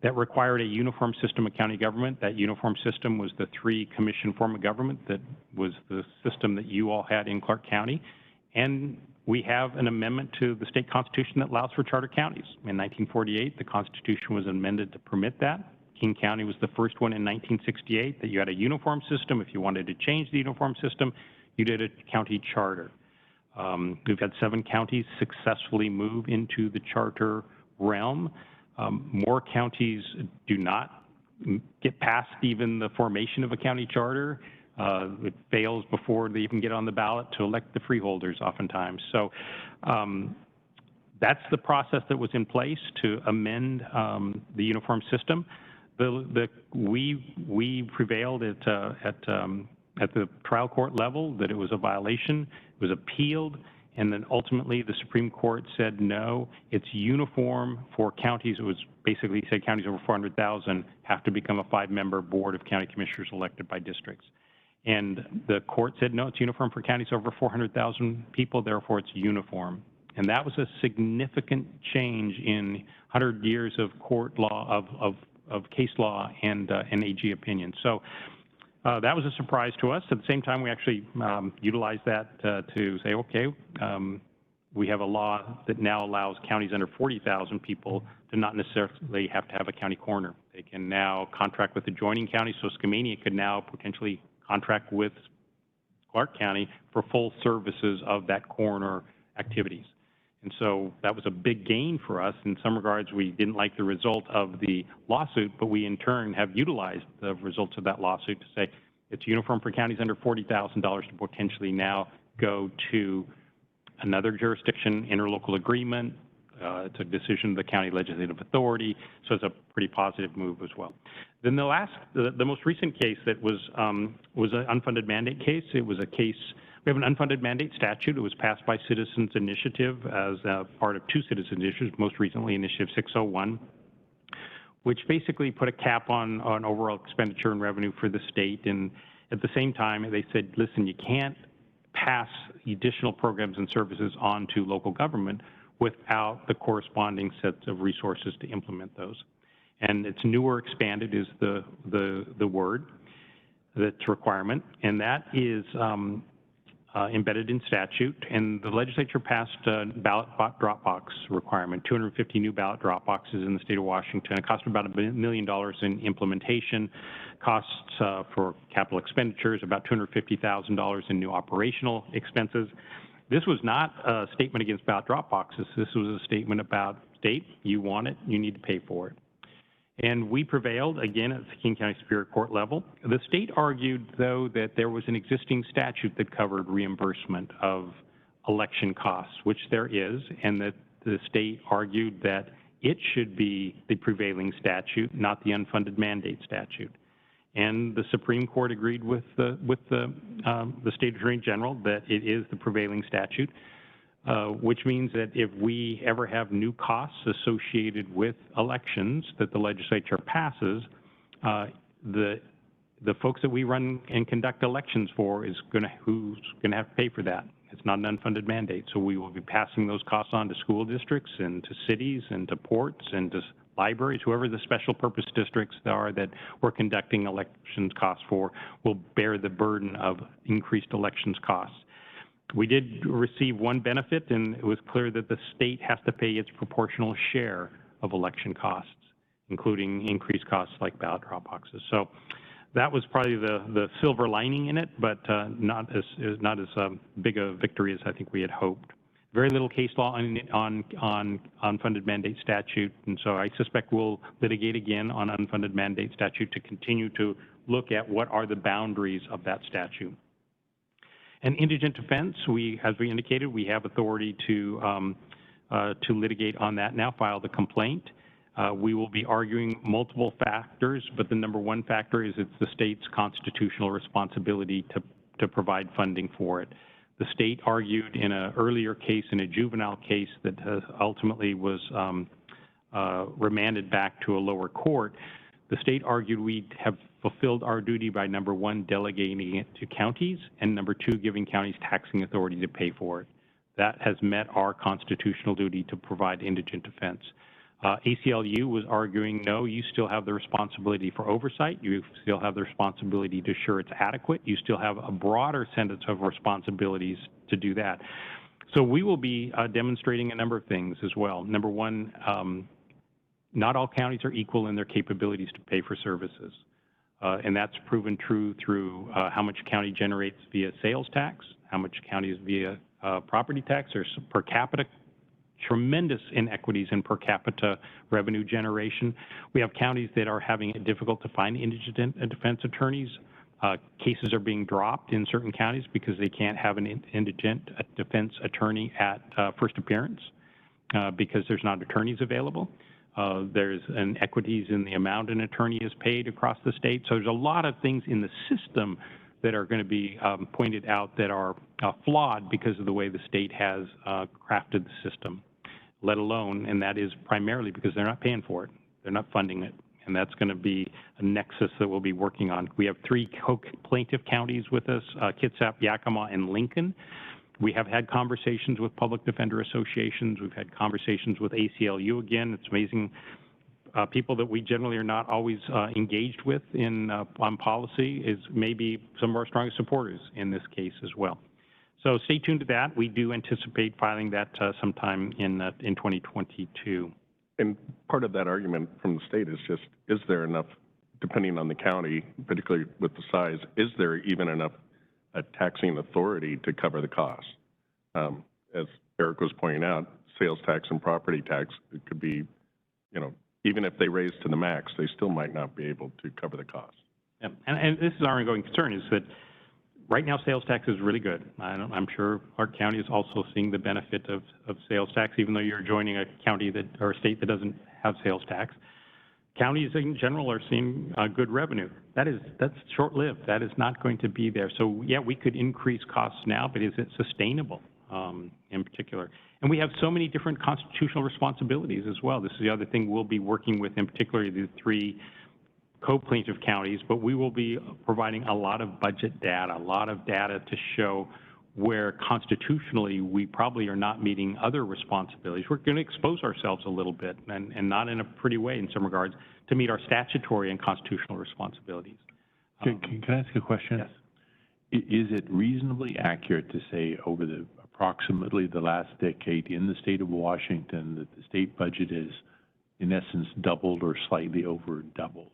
that required a uniform system of county government. That uniform system was the 3-commission form of government that was the system that you all had in Clark County. And we have an amendment to the state constitution that allows for charter counties. In 1948, the Constitution was amended to permit that. King County was the first one in 1968 that you had a uniform system. If you wanted to change the uniform system, you did a county charter. We've had 7 counties successfully move into the charter realm. More counties do not get past even the formation of a county charter. It fails before they even get on the ballot to elect the freeholders oftentimes. So that's the process that was in place to amend the uniform system. We prevailed at the trial court level that it was a violation. It was appealed, and then ultimately the Supreme Court said no, it's uniform for counties. It was basically said counties over 400,000 have to become a 5-member board of county commissioners elected by districts. And the court said no, it's uniform for counties over 400,000 people, therefore it's uniform. And that was a significant change in 100 years of court law, of case law and AG opinion. So that was a surprise to us. At the same time, we actually utilized that to say, okay, we have a law that now allows counties under 40,000 people to not necessarily have to have a county coroner. They can now contract with adjoining counties. So Skamania could now potentially contract with Clark County for full services of that coroner activities. And so that was a big gain for us. In some regards, we didn't like the result of the lawsuit, but we in turn have utilized the results of that lawsuit to say it's uniform for counties under $40,000 to potentially now go to another jurisdiction, interlocal agreement. It's a decision of the county legislative authority, so it's a pretty positive move as well. Then the most recent case that was an unfunded mandate case. It was a case. We have an unfunded mandate statute. It was passed by Citizens Initiative as part of 2 citizen initiatives, most recently Initiative 601, which basically put a cap on overall expenditure and revenue for the state. And at the same time, they said, listen, you can't pass additional programs and services on to local government without the corresponding sets of resources to implement those. And it's newer expanded is the word that's requirement, and that is embedded in statute. And the legislature passed a ballot drop box requirement, 250 new ballot drop boxes in the state of Washington. It cost about $1 million in implementation, costs for capital expenditures, about $250,000 in new operational expenses. This was not a statement against ballot drop boxes. This was a statement about state, you want it, you need to pay for it. And we prevailed, again, at the King County Superior Court level. The state argued, though, that there was an existing statute that covered reimbursement of election costs, which there is, and that the state argued that it should be the prevailing statute, not the unfunded mandate statute. And the Supreme Court agreed with the State Attorney General that it is the prevailing statute. which means that if we ever have new costs associated with elections that the legislature passes, the folks that we run and conduct elections for who's gonna have to pay for that. It's not an unfunded mandate, so we will be passing those costs on to school districts and to cities and to ports and to libraries, whoever the special purpose districts are that we're conducting elections costs for will bear the burden of increased elections costs. We did receive one benefit, and it was clear that the state has to pay its proportional share of election costs, including increased costs like ballot drop boxes. So that was probably the silver lining in it, but not as big a victory as I think we had hoped. Very little case law on unfunded mandate statute, and so I suspect we'll litigate again on unfunded mandate statute to continue to look at what are the boundaries of that statute. And indigent defense, as we indicated, we have authority to litigate on that now, file the complaint. We will be arguing multiple factors, but the number one factor is it's the state's constitutional responsibility to provide funding for it. The state argued in an earlier case, in a juvenile case that ultimately was remanded back to a lower court. The state argued we have fulfilled our duty by, number one, delegating it to counties, and number two, giving counties taxing authority to pay for it. That has met our constitutional duty to provide indigent defense. ACLU was arguing, no, you still have the responsibility for oversight. You still have the responsibility to ensure it's adequate. You still have a broader set of responsibilities to do that. So we will be demonstrating a number of things as well. Number one, not all counties are equal in their capabilities to pay for services. And that's proven true through how much county generates via sales tax, how much county is via property tax. There's per capita tremendous inequities in per capita revenue generation. We have counties that are having it difficult to find indigent defense attorneys. Cases are being dropped in certain counties because they can't have an indigent defense attorney at first appearance because there's not attorneys available. There's inequities in the amount an attorney is paid across the state. So there's a lot of things in the system that are going to be pointed out that are flawed because of the way the state has crafted the system, let alone, and that is primarily because they're not paying for it. They're not funding it. And that's going to be a nexus that we'll be working on. We have 3 plaintiff counties with us, Kitsap, Yakima, and Lincoln. We have had conversations with public defender associations. We've had conversations with ACLU again. It's amazing. People that we generally are not always engaged with on policy is maybe some of our strongest supporters in this case as well. So stay tuned to that. We do anticipate filing that sometime in 2022. And part of that argument from the state is just, is there enough, depending on the county, particularly with the size, is there even enough taxing authority to cover the costs? As Eric was pointing out, sales tax and property tax, it could be, even if they raise to the max, they still might not be able to cover the costs. Yeah. And this is our ongoing concern, is that right now sales tax is really good. I'm sure our county is also seeing the benefit of sales tax, even though you're joining a county or a state that doesn't have sales tax. Counties in general are seeing good revenue. That's short-lived. That is not going to be there. So yeah, we could increase costs now, but is it sustainable in particular? And we have so many different constitutional responsibilities as well. This is the other thing we'll be working with, in particular the 3 co-plaintiff counties, but we will be providing a lot of budget data, a lot of data to show where constitutionally we probably are not meeting other responsibilities. We're going to expose ourselves a little bit, and not in a pretty way in some regards, to meet our statutory and constitutional responsibilities. Can I ask a question? Yes. Is it reasonably accurate to say over approximately the last decade in the state of Washington that the state budget is, in essence, doubled or slightly over doubled?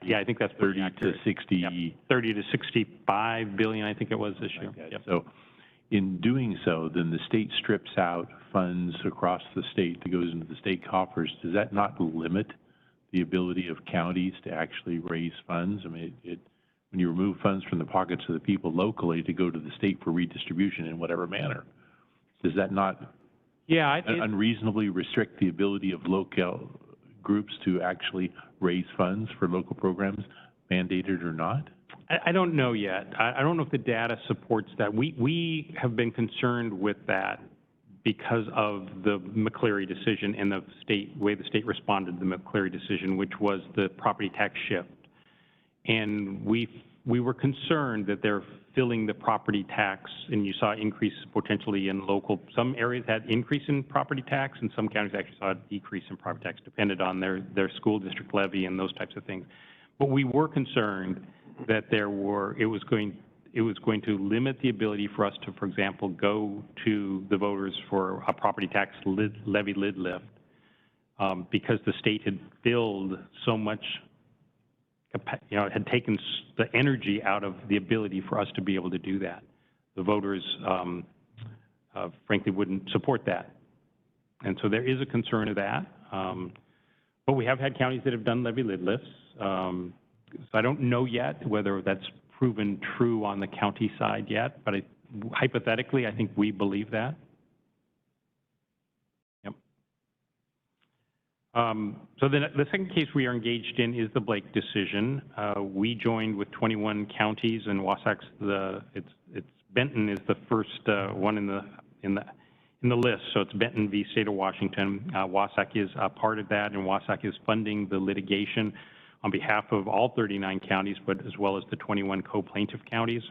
Yeah, I think that's 30 to 60. Yep. 30 to 65 billion, I think it was this year. Okay. Yep. So in doing so, then the state strips out funds across the state that goes into the state coffers. Does that not limit the ability of counties to actually raise funds? I mean, when you remove funds from the pockets of the people locally to go to the state for redistribution in whatever manner, does that not unreasonably restrict the ability of local groups to actually raise funds for local programs, mandated or not? I don't know yet. I don't know if the data supports that. We have been concerned with that because of the McCleary decision and the way the state responded to the McCleary decision, which was the property tax shift. And we were concerned that they're filling the property tax, and you saw increases potentially in some areas had increase in property tax, and some counties actually saw a decrease in property tax, depended on their school district levy and those types of things. But we were concerned that it was going to limit the ability for us to, for example, go to the voters for a property tax levy lid lift, because the state had filled so much, it had taken the energy out of the ability for us to be able to do that. The voters, frankly, wouldn't support that. And so there is a concern of that. But we have had counties that have done levy lid lifts. So I don't know yet whether that's proven true on the county side yet, but hypothetically, I think we believe that. Yep. So the second case we are engaged in is the Blake decision. We joined with 21 counties, and WSAC's Benton is the first one in the list. So it's Benton v. State of Washington. WSAC is a part of that, and WSAC is funding the litigation on behalf of all 39 counties, but as well as the 21 co-plaintiff counties,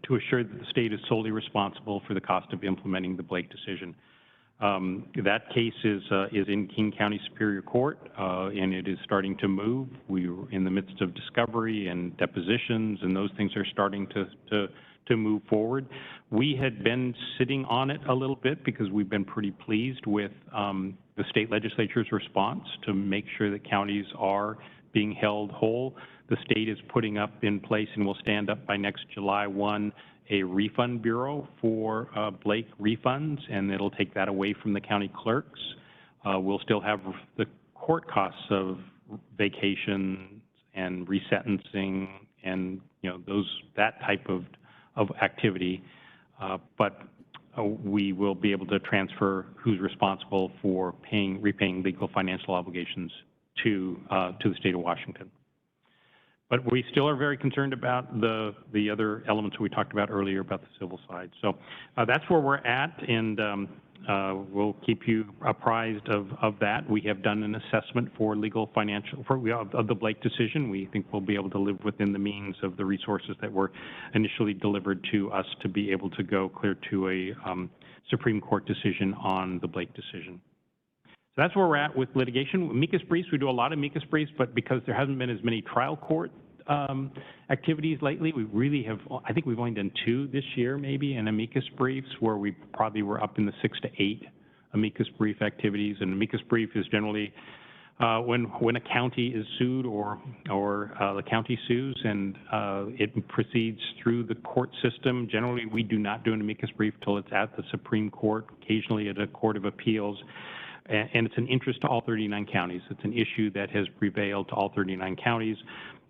to assure that the state is solely responsible for the cost of implementing the Blake decision. That case is in King County Superior Court, and it is starting to move. We were in the midst of discovery and depositions, and those things are starting to move forward. We had been sitting on it a little bit because we've been pretty pleased with the state legislature's response to make sure that counties are being held whole. The state is putting up in place and will stand up by next July 1 a refund bureau for Blake refunds, and it'll take that away from the county clerks. We'll still have the court costs of vacation and resentencing and that type of activity, but we will be able to transfer who's responsible for repaying legal financial obligations to the state of Washington. But we still are very concerned about the other elements we talked about earlier about the civil side. So that's where we're at, and we'll keep you apprised of that. We have done an assessment for legal financial of the Blake decision. We think we'll be able to live within the means of the resources that were initially delivered to us to be able to go clear to a Supreme Court decision on the Blake decision. So that's where we're at with litigation. Amicus briefs, we do a lot of amicus briefs, but because there hasn't been as many trial court activities lately, we really have, I think we've only done 2 this year maybe in amicus briefs, where we probably were up in the 6 to 8 amicus brief activities. And amicus brief is generally when a county is sued or the county sues and it proceeds through the court system. Generally, we do not do an amicus brief till it's at the Supreme Court, occasionally at a court of appeals. And it's an interest to all 39 counties. It's an issue that has prevailed to all 39 counties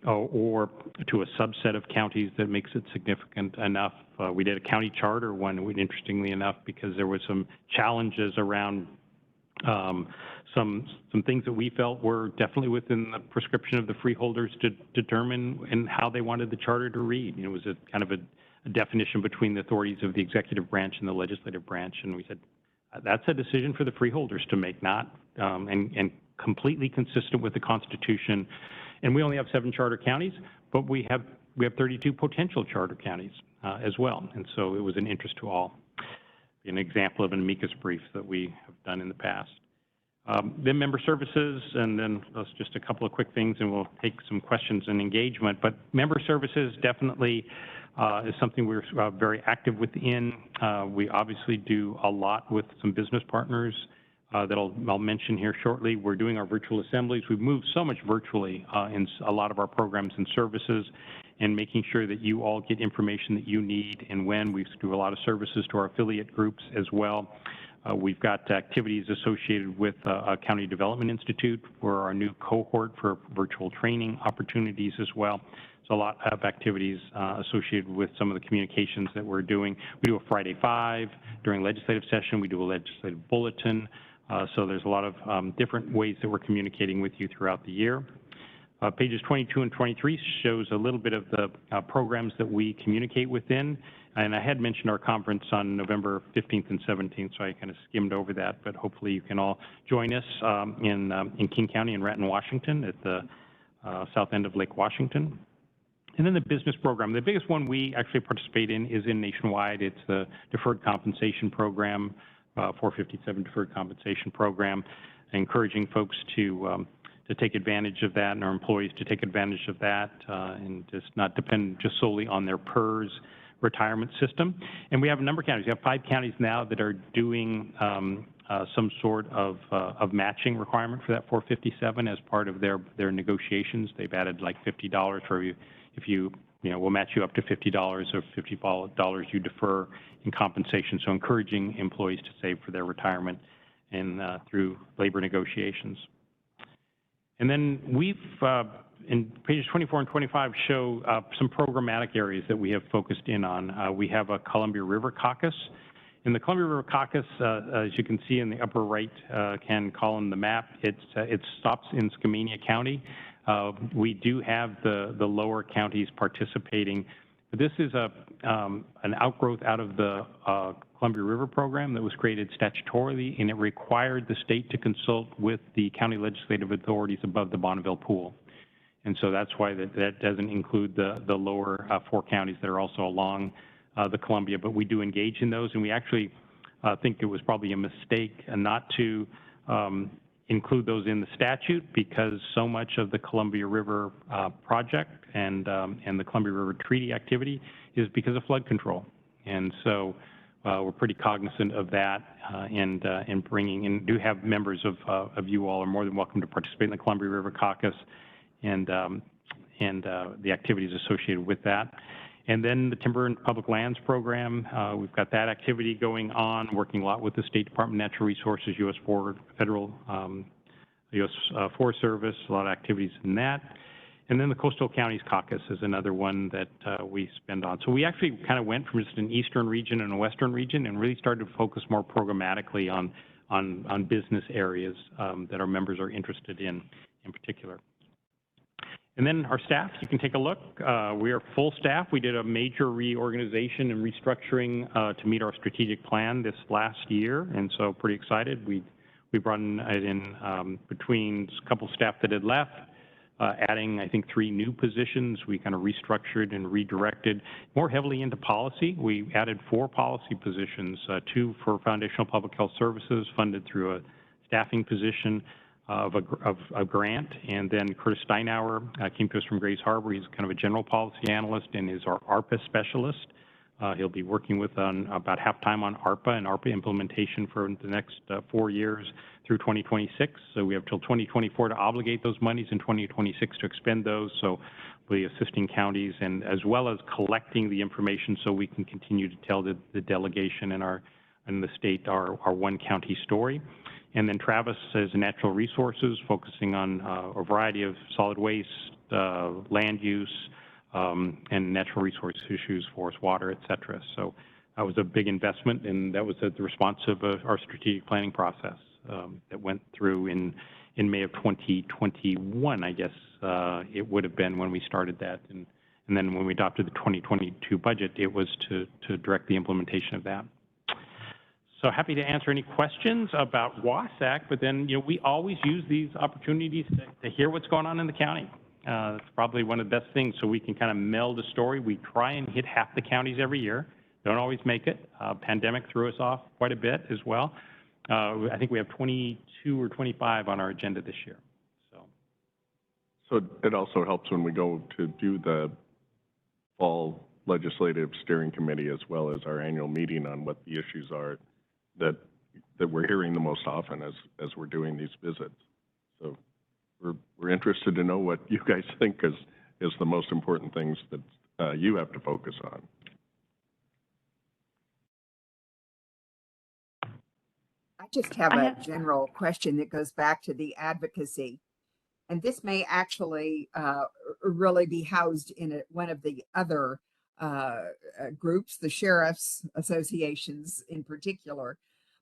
or to a subset of counties that makes it significant enough. We did a county charter one, interestingly enough, because there was some challenges around some things that we felt were definitely within the prescription of the freeholders to determine and how they wanted the charter to read. It was a kind of a definition between the authorities of the executive branch and the legislative branch, and we said, that's a decision for the freeholders to make, not and completely consistent with the Constitution. And we only have 7 charter counties, but we have 32 potential charter counties as well. And so it was an interest to all. An example of an amicus brief that we have done in the past. Then member services, and then just a couple of quick things, and we'll take some questions and engagement. But member services definitely is something we're very active within. We obviously do a lot with some business partners that I'll mention here shortly. We're doing our virtual assemblies. We've moved so much virtually in a lot of our programs and services, and making sure that you all get information that you need and when. We do a lot of services to our affiliate groups as well. We've got activities associated with a County Development Institute for our new cohort for virtual training opportunities as well. So a lot of activities associated with some of the communications that we're doing. We do a Friday 5 during legislative session. We do a legislative bulletin. So there's a lot of different ways that we're communicating with you throughout the year. Pages 22 and 23 shows a little bit of the programs that we communicate within. And I had mentioned our conference on November 15th and 17th, so I kind of skimmed over that. But hopefully you can all join us in King County in Renton, Washington, at the south end of Lake Washington. And then the business program. The biggest one we actually participate in is in nationwide. It's the Deferred Compensation Program, 457 Deferred Compensation Program, encouraging folks to take advantage of that and our employees to take advantage of that and just not depend just solely on their PERS retirement system. And we have a number of counties. We have 5 counties now that are doing some sort of matching requirement for that 457 as part of their negotiations. They've added like $50 for you. If you know, we'll match you up to $50 or $50 you defer in compensation. So encouraging employees to save for their retirement and through labor negotiations. And then we've, in pages 24 and 25 show some programmatic areas that we have focused in on. We have a Columbia River Caucus. In the Columbia River Caucus, as you can see in the upper right hand column, the map, it stops in Skamania County. We do have the lower counties participating. This is an outgrowth out of the Columbia River program that was created statutorily, and it required the state to consult with the county legislative authorities above the Bonneville Pool. And so that's why that doesn't include the lower 4 counties that are also along the Columbia, but we do engage in those, and we actually think it was probably a mistake not to include those in the statute, because so much of the Columbia River project and the Columbia River Treaty activity is because of flood control. And so we're pretty cognizant of that and bringing in, do have members of you all are more than welcome to participate in the Columbia River Caucus and the activities associated with that. And then the Timber and Public Lands Program, we've got that activity going on, working a lot with the State Department of Natural Resources, U.S. Federal, U.S. Forest Service, a lot of activities in that. And then the Coastal Counties Caucus is another one that we spend on. So we actually kind of went from just an eastern region and a western region and really started to focus more programmatically on business areas that our members are interested in particular. And then our staff, you can take a look. We are full staff. We did a major reorganization and restructuring to meet our strategic plan this last year, and so pretty excited. We brought in between a couple staff that had left, adding, I think, 3 new positions. We kind of restructured and redirected more heavily into policy. We added 4 policy positions, 2 for foundational public health services funded through a staffing position of a grant, and then Curtis Steinauer came to us from Grays Harbor. He's kind of a general policy analyst and is our ARPA specialist. He'll be working with about half-time on ARPA and ARPA implementation for the next 4 years through 2026. So we have till 2024 to obligate those monies, and 2026 to expend those. So we'll be assisting counties and as well as collecting the information so we can continue to tell the delegation and the state our one county story. And then Travis is natural resources, focusing on a variety of solid waste, land use, and natural resource issues, forest, water, et cetera. So that was a big investment, and that was the response of our strategic planning process that went through in May of 2021, I guess it would have been when we started that. And then when we adopted the 2022 budget, it was to direct the implementation of that. So happy to answer any questions about WSAC, but then, you know, we always use these opportunities to hear what's going on in the county. It's probably one of the best things, so we can kind of meld a story. We try and hit half the counties every year. Don't always make it. Pandemic threw us off quite a bit as well. I think we have 22 or 25 on our agenda this year. So it also helps when we go to do the fall legislative steering committee as well as our annual meeting on what the issues are that we're hearing the most often as we're doing these visits. So we're interested to know what you guys think is the most important things that you have to focus on. I just have a general question that goes back to the advocacy. And this may actually really be housed in one of the other groups, the sheriff's associations in particular.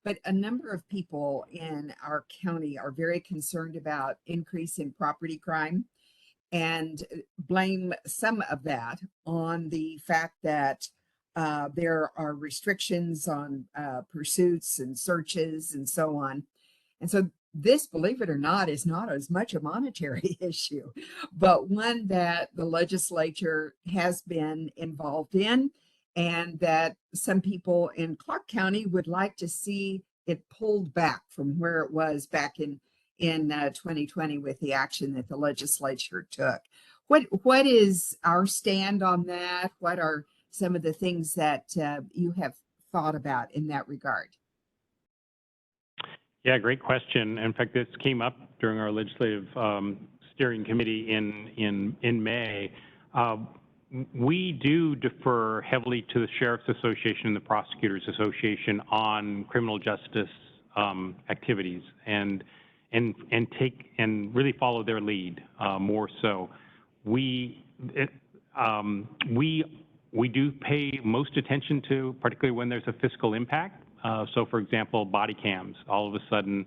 But a number of people in our county are very concerned about increase in property crime. and blame some of that on the fact that there are restrictions on pursuits and searches and so on. And so this, believe it or not, is not as much a monetary issue, but one that the legislature has been involved in, and that some people in Clark County would like to see it pulled back from where it was back in 2020 with the action that the legislature took. What is our stand on that? What are some of the things that you have thought about in that regard? Yeah, great question. In fact, this came up during our legislative steering committee in May. We do defer heavily to the Sheriff's Association and the Prosecutors Association on criminal justice activities, and really follow their lead more so. We do pay most attention to, particularly when there's a fiscal impact. So for example, body cams, all of a sudden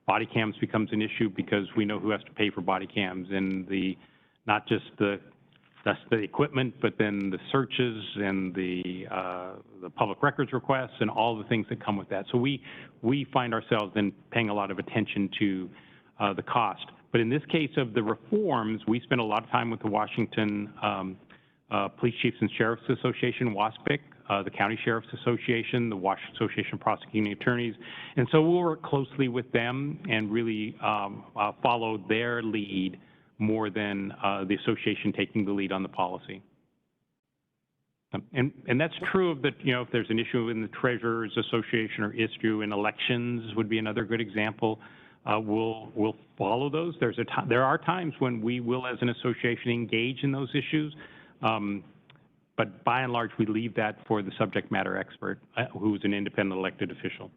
body cams becomes an issue because we know who has to pay for body cams, and not just the equipment, but then the searches and the public records requests and all the things that come with that. So we find ourselves then paying a lot of attention to the cost. But in this case of the reforms, we spent a lot of time with the Washington Police Chiefs and Sheriffs Association, WSAC, the County Sheriffs Association, the Washington Association of Prosecuting Attorneys. And so we'll work closely with them and really follow their lead more than the association taking the lead on the policy. And that's true of the, if there's an issue in the Treasurers Association or issue in elections would be another good example. We'll follow those. There are times when we will, as an association, engage in those issues. But by and large, we leave that for the subject matter expert, who's an independent elected official.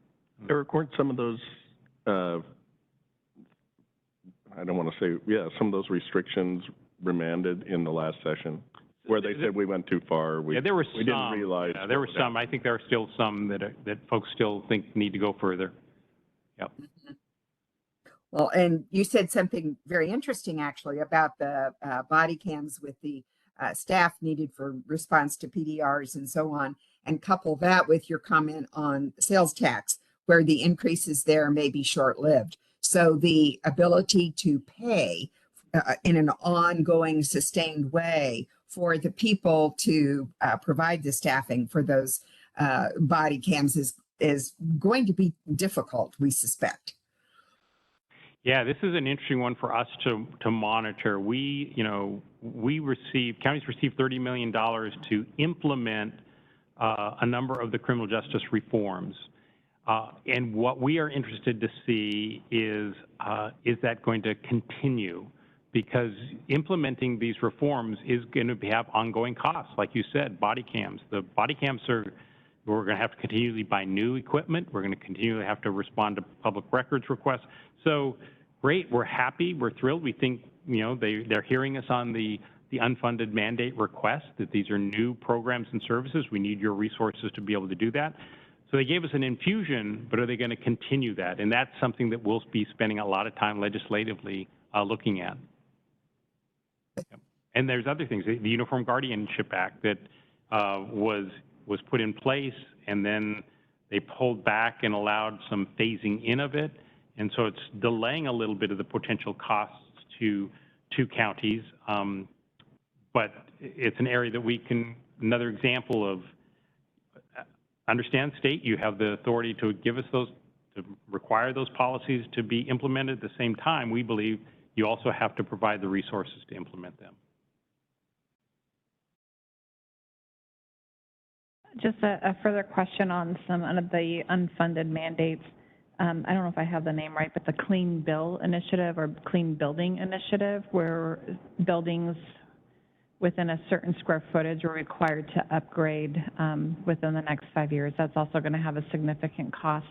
Eric, weren't some of those, I don't want to say, some of those restrictions remanded in the last session, where they said we went too far? There were some. We didn't realize. Yeah, there were some. I think there are still some that folks still think need to go further. Yep. Well, and you said something very interesting, actually, about the body cams with the staff needed for response to PDRs and so on, and couple that with your comment on sales tax, where the increases there may be short-lived. So the ability to pay in an ongoing, sustained way for the people to provide the staffing for those body cams is going to be difficult, we suspect. Yeah, this is an interesting one for us to monitor. Counties receive $30 million to implement a number of the criminal justice reforms. And what we are interested to see is that going to continue? Because implementing these reforms is going to have ongoing costs. Like you said, body cams. The body cams we're going to have to continually buy new equipment. We're going to continually have to respond to public records requests. So great, we're happy, we're thrilled. We think, they're hearing us on the unfunded mandate request, that these are new programs and services. We need your resources to be able to do that. So they gave us an infusion, but are they going to continue that? And that's something that we'll be spending a lot of time legislatively looking at. And there's other things. The Uniform Guardianship Act that was put in place, and then they pulled back and allowed some phasing in of it. And so it's delaying a little bit of the potential costs to counties. But it's an area that we can, another example of, understand state, you have the authority to give us those, to require those policies to be implemented. At the same time, we believe you also have to provide the resources to implement them. Just a further question on some of the unfunded mandates. I don't know if I have the name right, but the Clean Bill Initiative or Clean Building Initiative, where buildings within a certain square footage are required to upgrade within the next 5 years. That's also going to have a significant cost.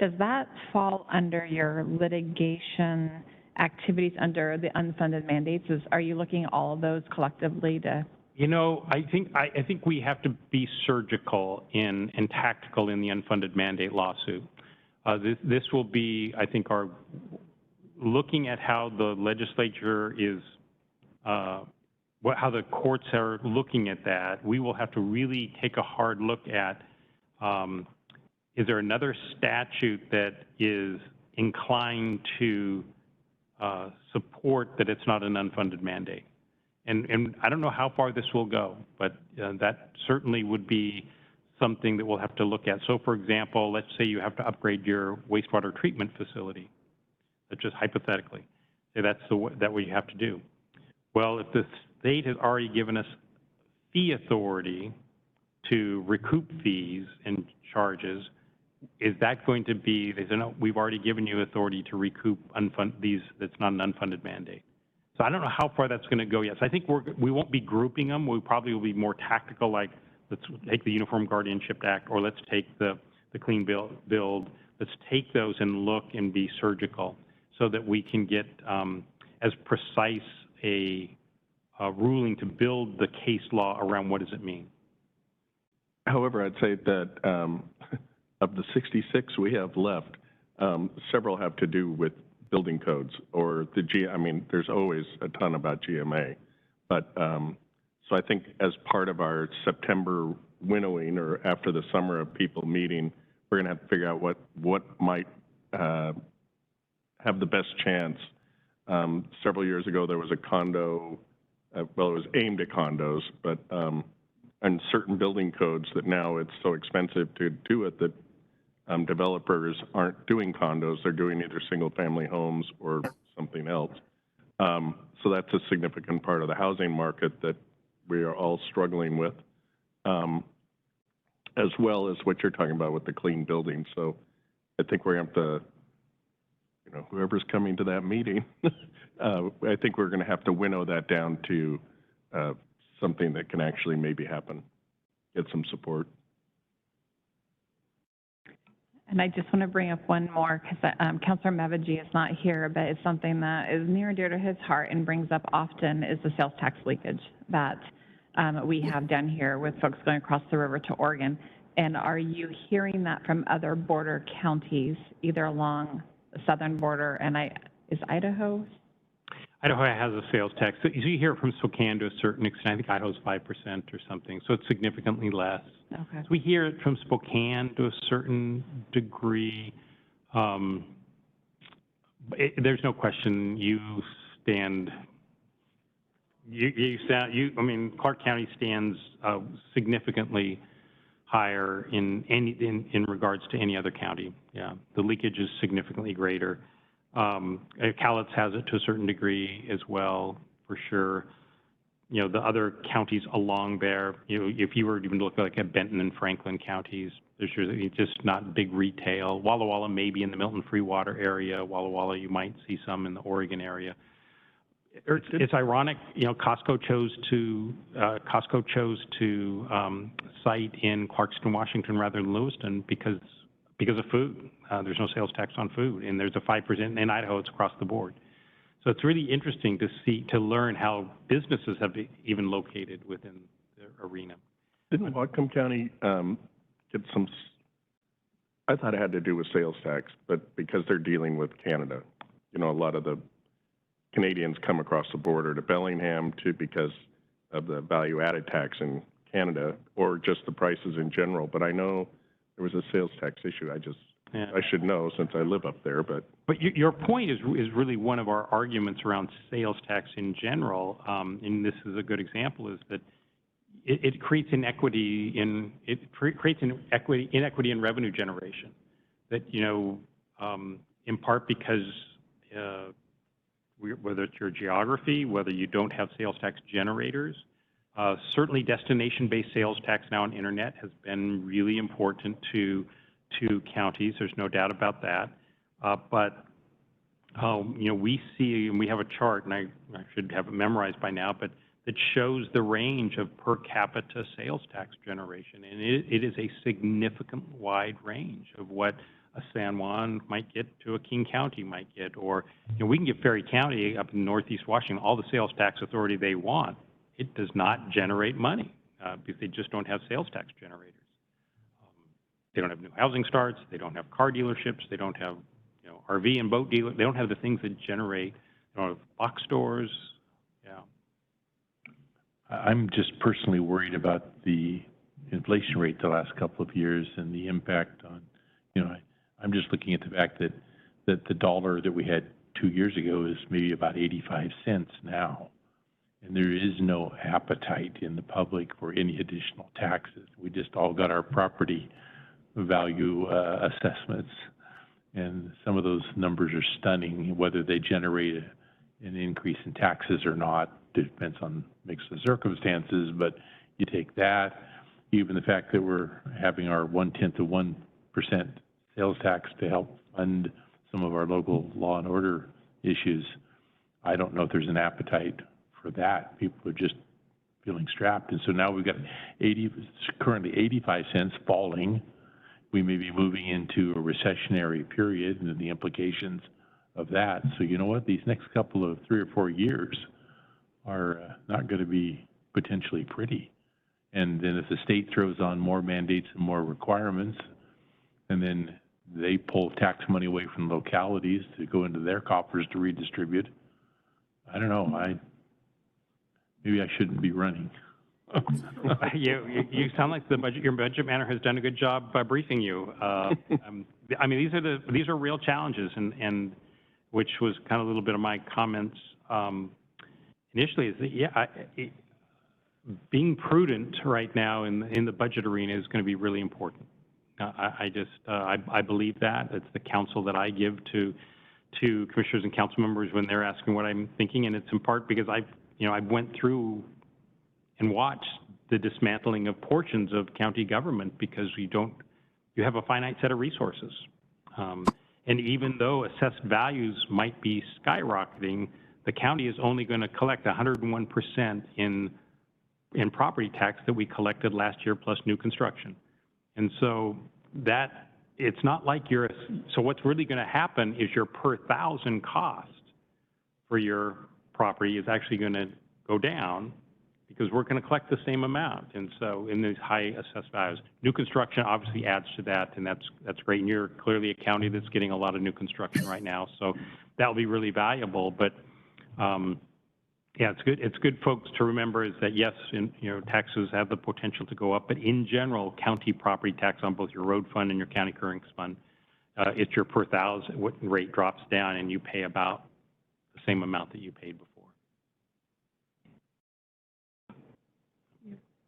Does that fall under your litigation activities under the unfunded mandates? Are you looking at all of those collectively to? I think we have to be surgical and tactical in the unfunded mandate lawsuit. This will be, I think, our looking at how the legislature is how the courts are looking at that, we will have to really take a hard look at, is there another statute that is inclined to support that it's not an unfunded mandate? And I don't know how far this will go, but that certainly would be something that we'll have to look at. So, for example, let's say you have to upgrade your wastewater treatment facility. That's just hypothetically. Say that's what you have to do. Well, if the state has already given us fee authority to recoup fees and charges, is that going to be, they say, no, we've already given you authority to recoup that's not an unfunded mandate. So I don't know how far that's going to go yet. So I think we won't be grouping them. We probably will be more tactical, like let's take the Uniform Guardianship Act, or let's take the Clean Build. Let's take those and look and be surgical so that we can get as precise a ruling to build the case law around what does it mean. However, I'd say that of the 66 we have left, several have to do with building codes or I mean, there's always a ton about GMA. But so I think as part of our September winnowing or after the summer of people meeting, we're going to have to figure out what might have the best chance. Several years ago, there was a condo, well, it was aimed at condos, but and certain building codes that now it's so expensive to do it that developers aren't doing condos, they're doing either single-family homes or something else. So that's a significant part of the housing market that we are all struggling with, as well as what you're talking about with the clean building. So I think we're going to have to, you know, whoever's coming to that meeting, I think we're going to have to winnow that down to something that can actually maybe happen, get some support. And I just want to bring up one more, because Councilor Meviji is not here, but it's something that is near and dear to his heart and brings up often, is the sales tax leakage that we have down here with folks going across the river to Oregon. And are you hearing that from other border counties, either along the southern border, and is Idaho? Idaho has a sales tax. So you hear it from Spokane to a certain extent. I think Idaho's 5% or something, so it's significantly less. Okay. So we hear it from Spokane to a certain degree. There's no question you stand. I mean, Clark County stands significantly higher in regards to any other county. Yeah, the leakage is significantly greater. Cowlitz has it to a certain degree as well, for sure. You know, the other counties along there, you know, if you were to even look like at Benton and Franklin counties, there's just not big retail. Walla Walla maybe in the Milton Free Water area. Walla Walla you might see some in the Oregon area. It's ironic, you know, Costco chose to site in Clarkston, Washington rather than Lewiston because of food. There's no sales tax on food, and there's a 5% in Idaho. It's across the board. So it's really interesting to learn how businesses have even located within the arena. Didn't Whatcom County get some? I thought it had to do with sales tax, but because they're dealing with Canada, you know, a lot of the Canadians come across the border to Bellingham because of the value-added tax in Canada, or just the prices in general. But I know there was a sales tax issue. I should know since I live up there. But your point is really one of our arguments around sales tax in general, and this is a good example, is that it creates inequity inequity in revenue generation. That, you know, in part because whether it's your geography, whether you don't have sales tax generators, certainly destination-based sales tax now on internet has been really important to counties. There's no doubt about that. But you know, we see, and we have a chart, and I should have it memorized by now, but that shows the range of per capita sales tax generation, and it is a significant wide range of what a San Juan might get to a King County might get, or, you know, we can give Ferry County up in Northeast Washington all the sales tax authority they want. It does not generate money because they just don't have sales tax generators. They don't have new housing starts. They don't have car dealerships. They don't have, you know, RV and boat dealers. They don't have the things that generate, you know, box stores. Yeah. I'm just personally worried about the inflation rate the last couple of years and the impact on, I'm just looking at the fact that the dollar that we had 2 years ago is maybe about 85 cents now. And there is no appetite in the public for any additional taxes. We just all got our property value assessments, and some of those numbers are stunning. Whether they generate an increase in taxes or not depends on mix of circumstances, but you take that, even the fact that we're having our 0.1% sales tax to help fund some of our local law and order issues, I don't know if there's an appetite for that. People are just feeling strapped. And so now we've got currently 85 cents falling. We may be moving into a recessionary period and the implications of that. So you know what? These next couple of 3 or 4 years are not going to be potentially pretty. And then if the state throws on more mandates and more requirements, and then they pull tax money away from localities to go into their coffers to redistribute, I don't know. Maybe I shouldn't be running. You sound like your budget manager has done a good job by briefing you. I mean, these are real challenges, and which was kind of a little bit of my comments initially. Is that being prudent right now in the budget arena is going to be really important. I believe that. It's the counsel that I give to commissioners and council members when they're asking what I'm thinking, and it's in part because I went through and watched the dismantling of portions of county government because you have a finite set of resources. And even though assessed values might be skyrocketing, the county is only going to collect 101% in property tax that we collected last year plus new construction. And so that, it's not like so what's really going to happen is your per thousand cost for your property is actually going to go down because we're going to collect the same amount. And so in these high assessed values, new construction obviously adds to that, and that's great. And you're clearly a county that's getting a lot of new construction right now, so that'll be really valuable. But yeah, it's good, folks, to remember is that yes, taxes have the potential to go up, but in general, county property tax on both your road fund and your county current fund, it's your per thousand rate drops down, and you pay about the same amount that you paid before.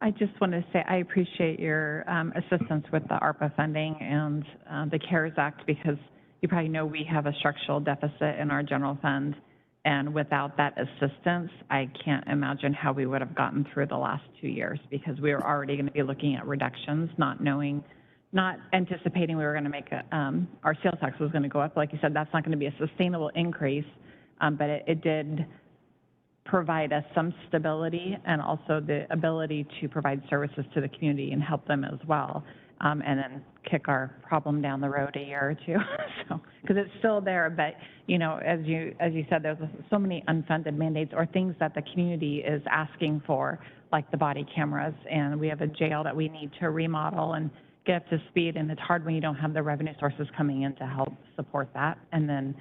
I just want to say I appreciate your assistance with the ARPA funding and the CARES Act, because you probably know we have a structural deficit in our general fund. And without that assistance, I can't imagine how we would have gotten through the last 2 years, because we were already going to be looking at reductions, not anticipating we were going to make our sales tax was going to go up. Like you said, that's not going to be a sustainable increase, but it did provide us some stability and also the ability to provide services to the community and help them as well. And then kick our problem down the road a year or two. So, because it's still there, but as you said, there's so many unfunded mandates or things that the community is asking for, like the body cameras, and we have a jail that we need to remodel and get up to speed, and it's hard when you don't have the revenue sources coming in to help support that. And then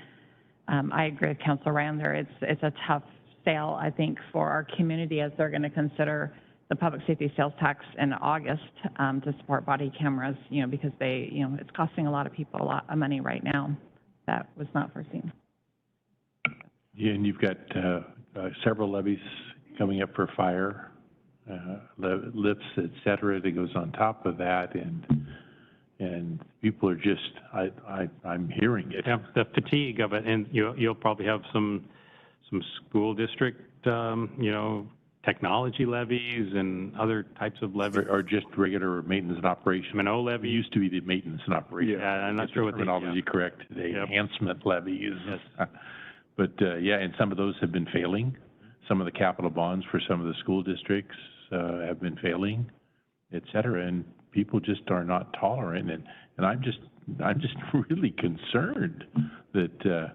I agree with Councilor Rander. It's a tough sale, I think, for our community as they're going to consider the public safety sales tax in August to support body cameras, because it's costing a lot of people a lot of money right now. That was not foreseen. Yeah, and you've got several levies coming up for fire, lifts, et cetera, that goes on top of that, and people are just, I'm hearing it. Yeah, the fatigue of it, and you'll probably have some school district, technology levies and other types of levies. Or just regular maintenance and operation. M&O levy. It used to be the maintenance and operation. Yeah, I'm not sure what the terminology correct today. Yep. Enhancement levies. Yes. But yeah, and some of those have been failing. Some of the capital bonds for some of the school districts have been failing, et cetera. And people just are not tolerant. And I'm just really concerned that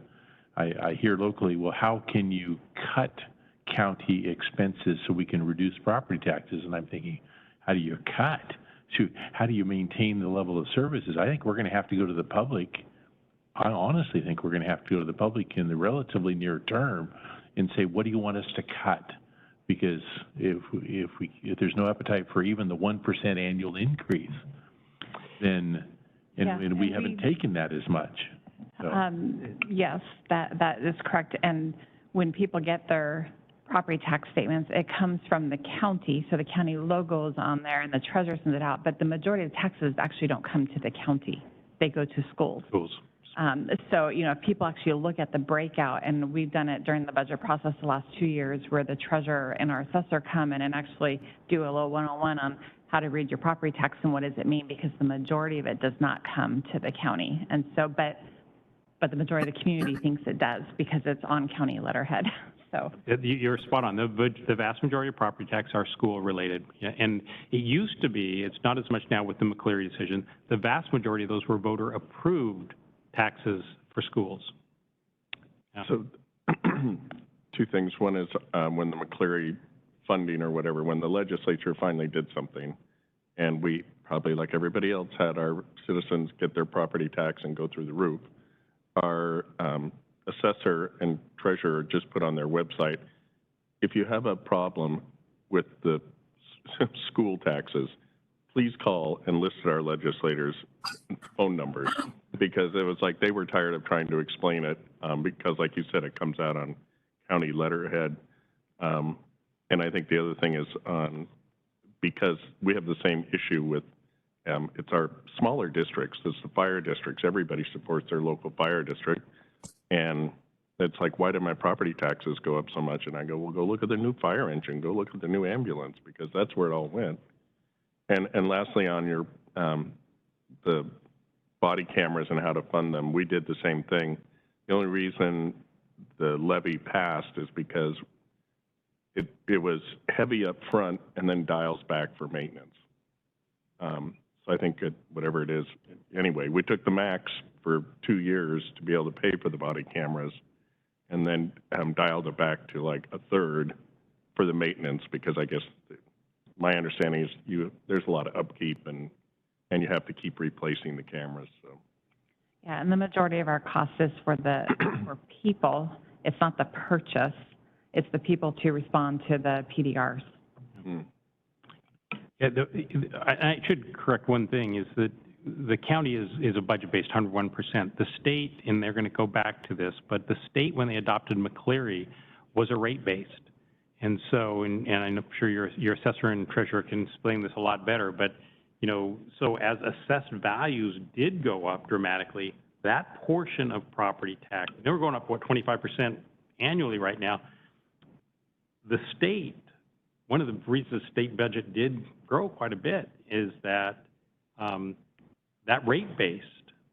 I hear locally, well, how can you cut county expenses so we can reduce property taxes? And I'm thinking, how do you cut? How do you maintain the level of services? I think we're going to have to go to the public. I honestly think we're going to have to go to the public in the relatively near term and say, what do you want us to cut Because if there's no appetite for even the 1% annual increase, then, and we haven't taken that as much. So. Yes, that is correct. And when people get their property tax statements, it comes from the county, so the county logo is on there and the treasurer sends it out, but the majority of the taxes actually don't come to the county. They go to schools. So, you know, if people actually look at the breakout, and we've done it during the budget process the last 2 years, where the treasurer and our assessor come in and actually do a little one-on-one on how to read your property tax and what does it mean, because the majority of it does not come to the county. And so, but the majority of the community thinks it does because it's on county letterhead. So you're spot on. The vast majority of property tax are school-related, and it used to be. It's not as much now with the McCleary decision. The vast majority of those were voter-approved taxes for schools. Yeah. So, two things. One is when the McCleary funding or whatever, when the legislature finally did something, and we probably, like everybody else, had our citizens get their property tax and go through the roof. Our assessor and treasurer just put on their website, if you have a problem with the school taxes, please call and list our legislators' phone numbers, because it was like they were tired of trying to explain it, because, like you said, it comes out on county letterhead. And I think the other thing is because we have the same issue with it's our smaller districts, it's the fire districts. Everybody supports their local fire district. And it's like, why did my property taxes go up so much? And I go, well, go look at the new fire engine, go look at the new ambulance, because that's where it all went. And lastly, on your the body cameras and how to fund them, we did the same thing. The only reason the levy passed is because it was heavy up front and then dials back for maintenance. So I think whatever it is, anyway, we took the max for 2 years to be able to pay for the body cameras, and then dialed it back to like a third for the maintenance, because I guess my understanding is there's a lot of upkeep and you have to keep replacing the cameras. So. Yeah, and the majority of our cost is for people. It's not the purchase. It's the people to respond to the PDRs. Mm-hmm. Yeah, I should correct one thing, is that the county is a budget-based 101%. The state, and they're going to go back to this, but the state, when they adopted McCleary, was a rate-based. And so, and I'm sure your assessor and treasurer can explain this a lot better, but, you know, so as assessed values did go up dramatically, that portion of property tax, they were going up, what, 25% annually right now. The state, one of the reasons the state budget did grow quite a bit is that that rate-based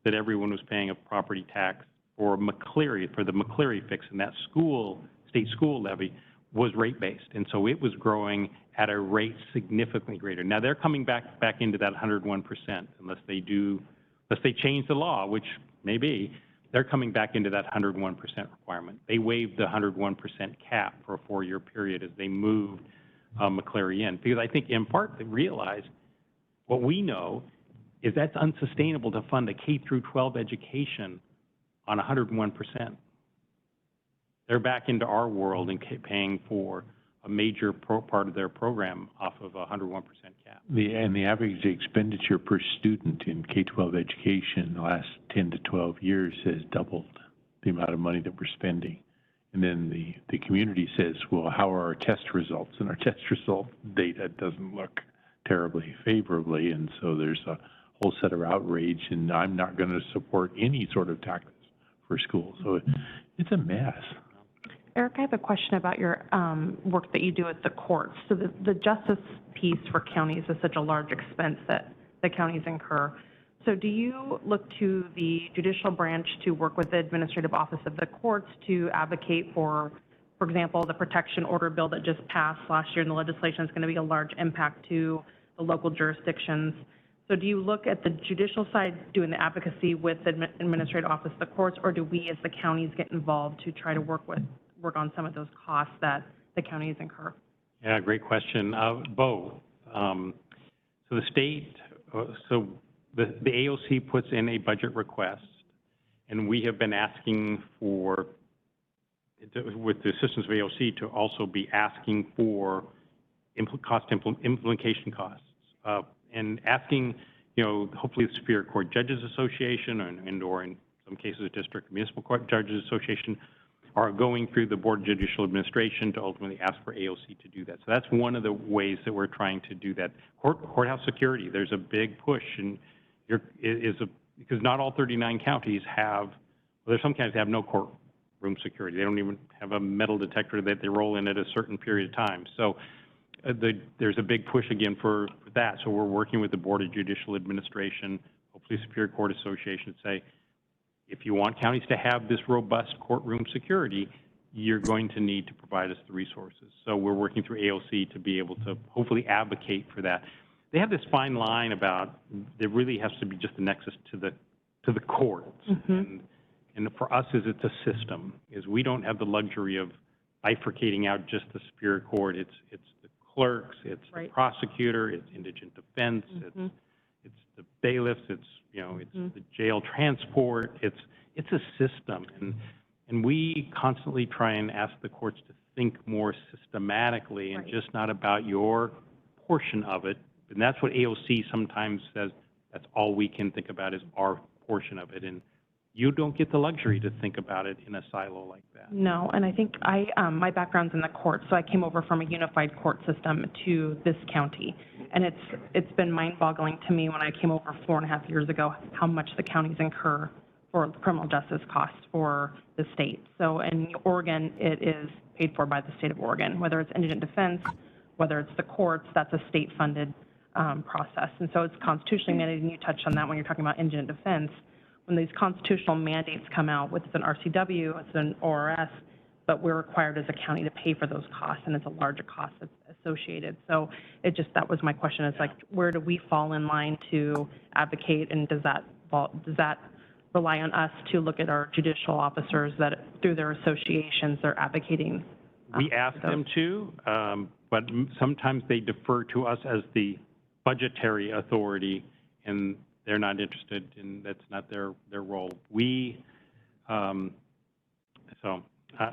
that everyone was paying a property tax for McCleary, for the McCleary fix, and that state school levy was rate-based. And so it was growing at a rate significantly greater. Now they're coming back into that 101%, unless they change the law, which may be. They're coming back into that 101% requirement. They waived the 101% cap for a 4-year period as they moved McCleary in, because I think in part they realized what we know is that's unsustainable to fund a K through 12 education on 101%. They're back into our world and paying for a major part of their program off of a 101% cap. The average expenditure per student in K-12 education in the last 10 to 12 years has doubled the amount of money that we're spending. And then the community says, well, how are our test results? And our test result data doesn't look terribly favorably. And so there's a whole set of outrage, and I'm not going to support any sort of taxes for schools. So it's a mess. Eric, I have a question about your work that you do at the courts. So the justice piece for counties is such a large expense that the counties incur. So do you look to the judicial branch to work with the administrative office of the courts to advocate for example, the protection order bill that just passed last year in the legislation is going to be a large impact to the local jurisdictions. So do you look at the judicial side doing the advocacy with the administrative office of the courts, or do we as the counties get involved to try to work on some of those costs that the counties incur? Yeah, great question. Both. So the state, the AOC puts in a budget request, and we have been asking for with the assistance of AOC, to also be asking for implementation costs, and asking, hopefully the Superior Court Judges Association or in some cases the District Municipal Court Judges Association are going through the Board of Judicial Administration to ultimately ask for AOC to do that. So that's one of the ways that we're trying to do that. Courthouse security, there's a big push, and because not all 39 counties have, there's some counties that have no courtroom security. They don't even have a metal detector that they roll in at a certain period of time. So there's a big push again for that. So we're working with the Board of Judicial Administration, hopefully Superior Court Association, to say, if you want counties to have this robust courtroom security, you're going to need to provide us the resources. So we're working through AOC to be able to hopefully advocate for that. They have this fine line about there really has to be just a nexus to the courts. Mm-hmm. And for us, it's a system. We don't have the luxury of bifurcating out just the Superior Court. It's the clerks, it's the prosecutor, it's Indigent Defense, mm-hmm. it's the bailiffs, it's the jail transport. It's a system, and we constantly try and ask the courts to think more systematically and just not about your portion of it. And that's what AOC sometimes says. That's all we can think about is our portion of it, and you don't get the luxury to think about it in a silo like that. No, and I think my background's in the court, so I came over from a unified court system to this county, and it's been mind-boggling to me when I came over 4.5 years ago how much the counties incur for criminal justice costs for the state. So in Oregon, it is paid for by the state of Oregon, whether it's Indigent Defense, whether it's the courts, that's a state-funded process. And so it's constitutionally mandated, and you touched on that when you're talking about Indigent Defense. When these constitutional mandates come out, with an RCW, it's an ORS, but we're required as a county to pay for those costs, and it's a larger cost that's associated. So that was my question. It's like, where do we fall in line to advocate, and does that rely on us to look at our judicial officers that through their associations they're advocating? We ask them to, but sometimes they defer to us as the budgetary authority, and they're not interested, and that's not their role.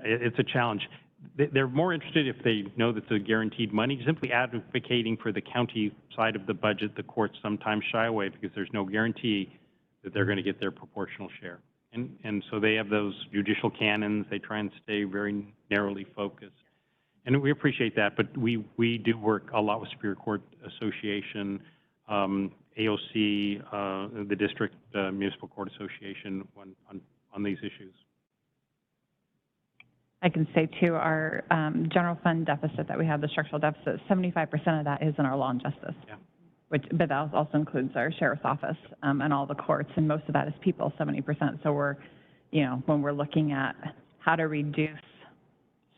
It's a challenge. They're more interested if they know that it's guaranteed money. Simply advocating for the county side of the budget, the courts sometimes shy away because there's no guarantee that they're going to get their proportional share. And so they have those judicial canons. They try and stay very narrowly focused. And we appreciate that, but we do work a lot with Superior Court Association, AOC, the District Municipal Court Association on these issues. I can say too, our general fund deficit that we have, the structural deficit, 75% of that is in our law and justice. Yeah. But that also includes our sheriff's office and all the courts, and most of that is people, 70%. So we're, when we're looking at how to reduce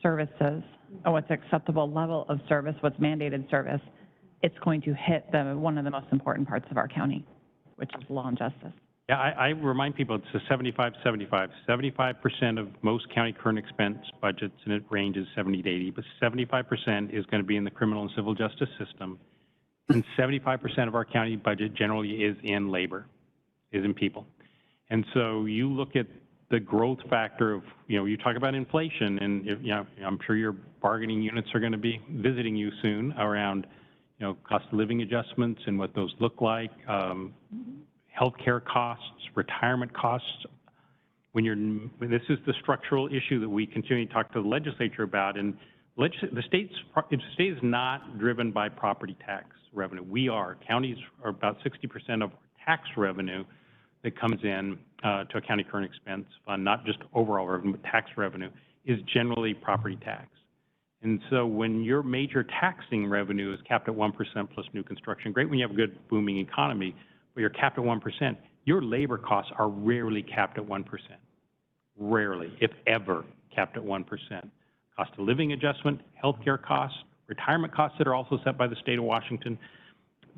services, or what's acceptable level of service, what's mandated service, it's going to hit one of the most important parts of our county, which is law and justice. Yeah, I remind people it's a 75-75. 75% of most county current expense budgets, and it ranges 70 to 80, but 75% is going to be in the criminal and civil justice system, and 75% of our county budget generally is in labor, is in people. And so you look at the growth factor of, you talk about inflation, and I'm sure your bargaining units are going to be visiting you soon around, cost of living adjustments and what those look like, healthcare costs, retirement costs. This is the structural issue that we continue to talk to the legislature about, and the state is not driven by property tax revenue. Counties are about 60% of tax revenue that comes in to a county current expense fund, not just overall revenue, but tax revenue, is generally property tax. And so when your major taxing revenue is capped at 1% plus new construction, great when you have a good booming economy, but you're capped at 1%, your labor costs are rarely capped at 1%. Rarely, if ever, capped at 1%. Cost of living adjustment, healthcare costs, retirement costs that are also set by the state of Washington,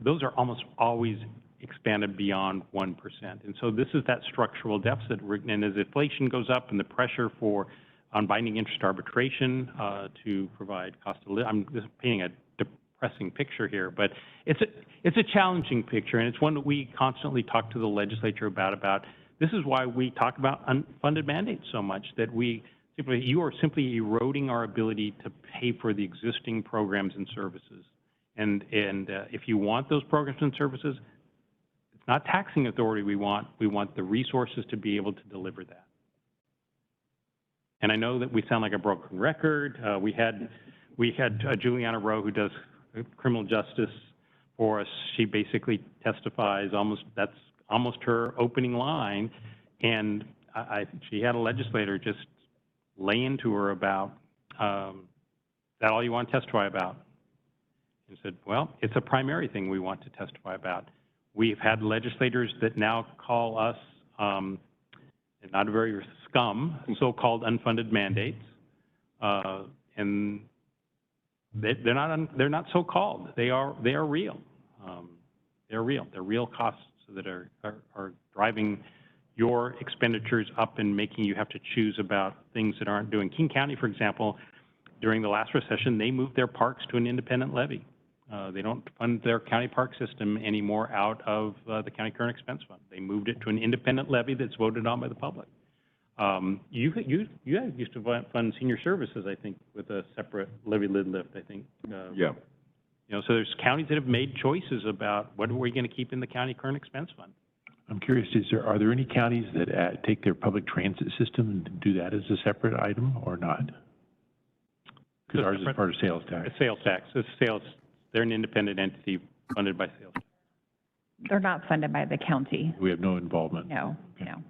those are almost always expanded beyond 1%. And so this is that structural deficit. And as inflation goes up and the pressure on binding interest arbitration to provide cost of living, I'm just painting a depressing picture here, but it's a challenging picture, and it's one that we constantly talk to the legislature about. This is why we talk about unfunded mandates so much, that You are simply eroding our ability to pay for the existing programs and services. And if you want those programs and services, it's not taxing authority we want the resources to be able to deliver that. And I know that we sound like a broken record. We had Juliana Rowe, who does criminal justice for us. She basically testifies that's almost her opening line. And she had a legislator just lay into her about, that all you want to testify about? And said, well, it's a primary thing we want to testify about. We've had legislators that now call us, not very scum, so-called unfunded mandates, and they're not so-called. They are real. They're real. They're real costs that are driving your expenditures up and making you have to choose about things that aren't doing. King County, for example, during the last recession, they moved their parks to an independent levy. They don't fund their county park system anymore out of the county current expense fund. They moved it to an independent levy that's voted on by the public. You used to fund senior services, I think, with a separate levy lid lift, I think. Yeah. You know, so there's counties that have made choices about what are we going to keep in the county current expense fund. I'm curious, are there any counties that take their public transit system and do that as a separate item or not? Because ours is part of sales tax. It's sales tax. It's sales. They're an independent entity funded by sales tax. They're not funded by the county. We have no involvement. No, Okay. no.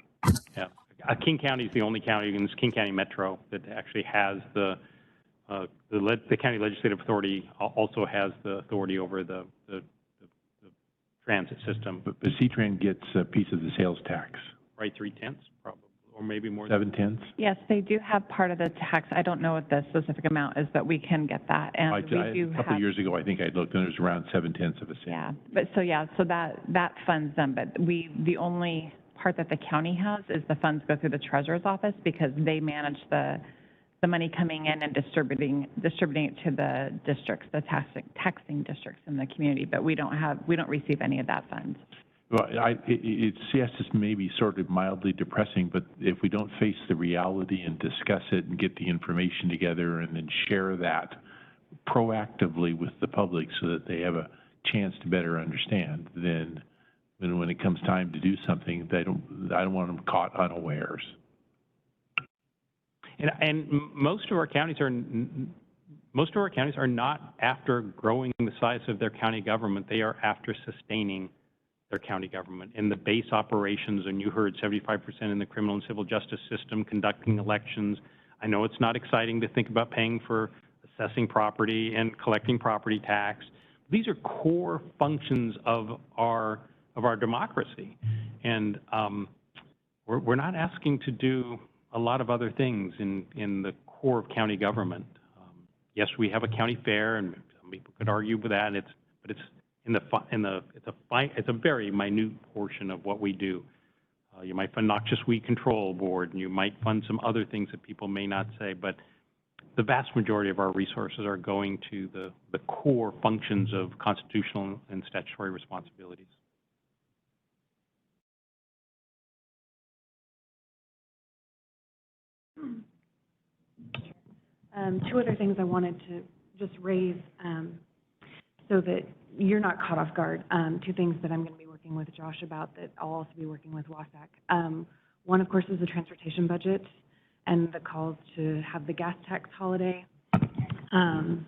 Yeah. King County is the only county in this King County Metro that actually has the county legislative authority also has the authority over the transit system. But C-Tran gets a piece of the sales tax. Right, 3/10 probably, or maybe more. 7/10? Yes, they do have part of the tax. I don't know what the specific amount is, but we can get that. And we do A couple of years ago, I think I looked, and it was around 7/10 of a cent. Yeah, but so that funds them, but the only part that the county has is the funds go through the treasurer's office because they manage the money coming in and distributing it to the districts, the taxing districts in the community, but we don't receive any of that funds. Well, it's maybe sort of mildly depressing, but if we don't face the reality and discuss it and get the information together and then share that proactively with the public so that they have a chance to better understand, then when it comes time to do something, I don't want them caught unawares. And most of our counties are not after growing the size of their county government. They are after sustaining their county government in the base operations. And you heard 75% in the criminal and civil justice system, conducting elections. I know it's not exciting to think about paying for assessing property and collecting property tax. These are core functions of our democracy, and we're not asking to do a lot of other things in the core of county government. Yes, we have a county fair, and some people could argue with that. It's a very minute portion of what we do. You might fund noxious weed control board, and you might fund some other things that people may not say, but the vast majority of our resources are going to the core functions of constitutional and statutory responsibilities. Two other things I wanted to just raise so that you're not caught off guard. Two things that I'm going to be working with Josh about that I'll also be working with WSAC. One, of course, is the transportation budget and the calls to have the gas tax holiday. And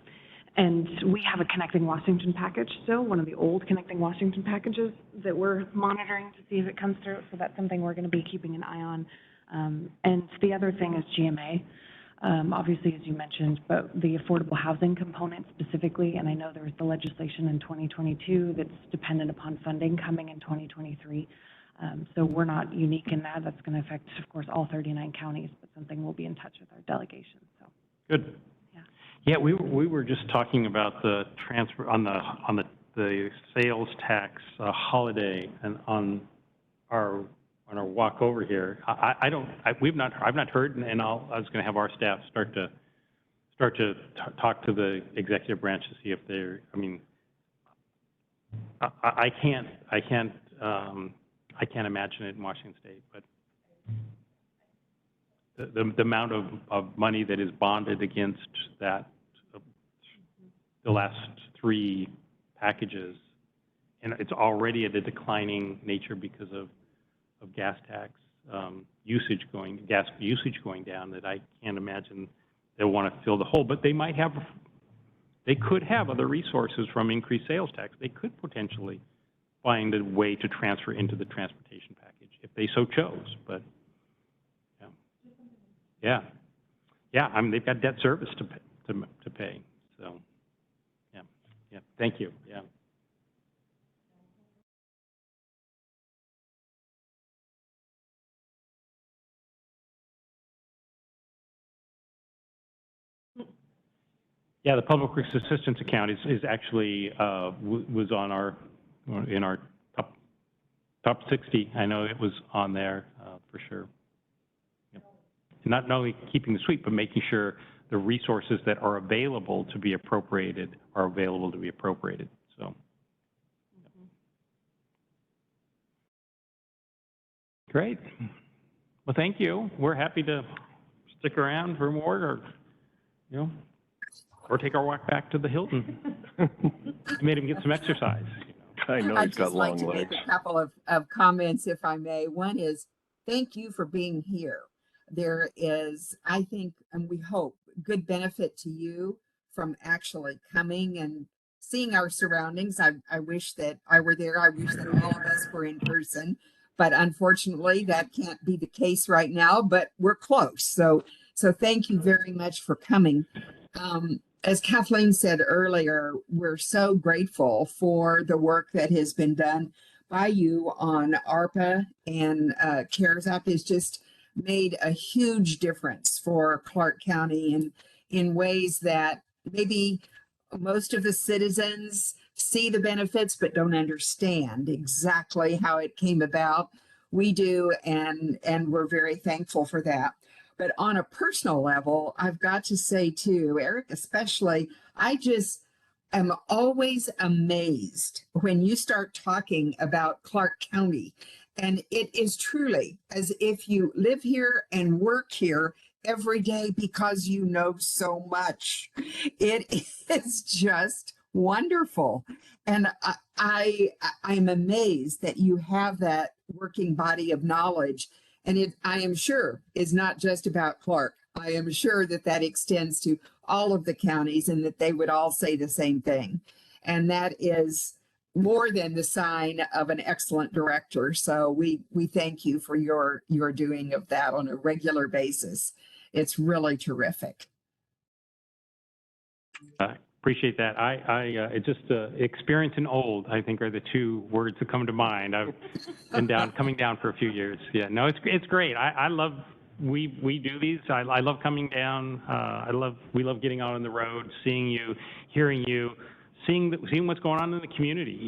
we have a Connecting Washington package still, one of the old Connecting Washington packages that we're monitoring to see if it comes through. So that's something we're going to be keeping an eye on. And the other thing is GMA. Obviously, as you mentioned, but the affordable housing component specifically, and I know there was the legislation in 2022 that's dependent upon funding coming in 2023. So we're not unique in that. That's going to affect, of course, all 39 counties, but something we'll be in touch with our delegation. So good. Yeah, we were just talking about the transfer on the sales tax holiday, and on our walk over here. I've not heard, and I was going to have our staff start to talk to the executive branch to see if they're. I mean, I can't imagine it in Washington State, but the amount of money that is bonded against that, the last 3 packages. And it's already at a declining nature because of gas tax gas usage going down, that I can't imagine they'll want to fill the hole. But they could have other resources from increased sales tax. They could potentially find a way to transfer into the transportation package if they so chose. But yeah. I mean, they've got debt service to pay. So yeah. Thank you. Yeah. Yeah, the Public Works Assistance account is actually was on in our top 60. I know it was on there for sure. Yep. Not only keeping the sweep, but making sure the resources that are available to be appropriated are available to be appropriated. So, great. Well, thank you. We're happy to stick around for more, or take our walk back to the Hilton. Made him get some exercise. I know he's got long legs. I'd just like to make a couple of comments, if I may. One is, thank you for being here. There is, I think, and we hope, good benefit to you from actually coming and seeing our surroundings. I wish that I were there. I wish that all of us were in person, but unfortunately that can't be the case right now, but we're close. So thank you very much for coming. As Kathleen said earlier, we're so grateful for the work that has been done by you on ARPA, and CARES Act has just made a huge difference for Clark County in ways that maybe most of the citizens see the benefits but don't understand exactly how it came about. We do, and we're very thankful for that. But on a personal level, I've got to say too, Eric especially, I just am always amazed when you start talking about Clark County. And it is truly as if you live here and work here every day because you know so much. It is just wonderful. And I'm amazed that you have that working body of knowledge. And it, I am sure, is not just about Clark. I am sure that that extends to all of the counties and that they would all say the same thing. And that is more than the sign of an excellent director. So we thank you for your doing of that on a regular basis. It's really terrific. Appreciate that. It's just experience and old, I think, are the 2 words that come to mind. I've been coming down for a few years. Yeah, no, it's great. I love, we do these. I love coming down. We love getting out on the road, seeing you, hearing you, seeing what's going on in the community.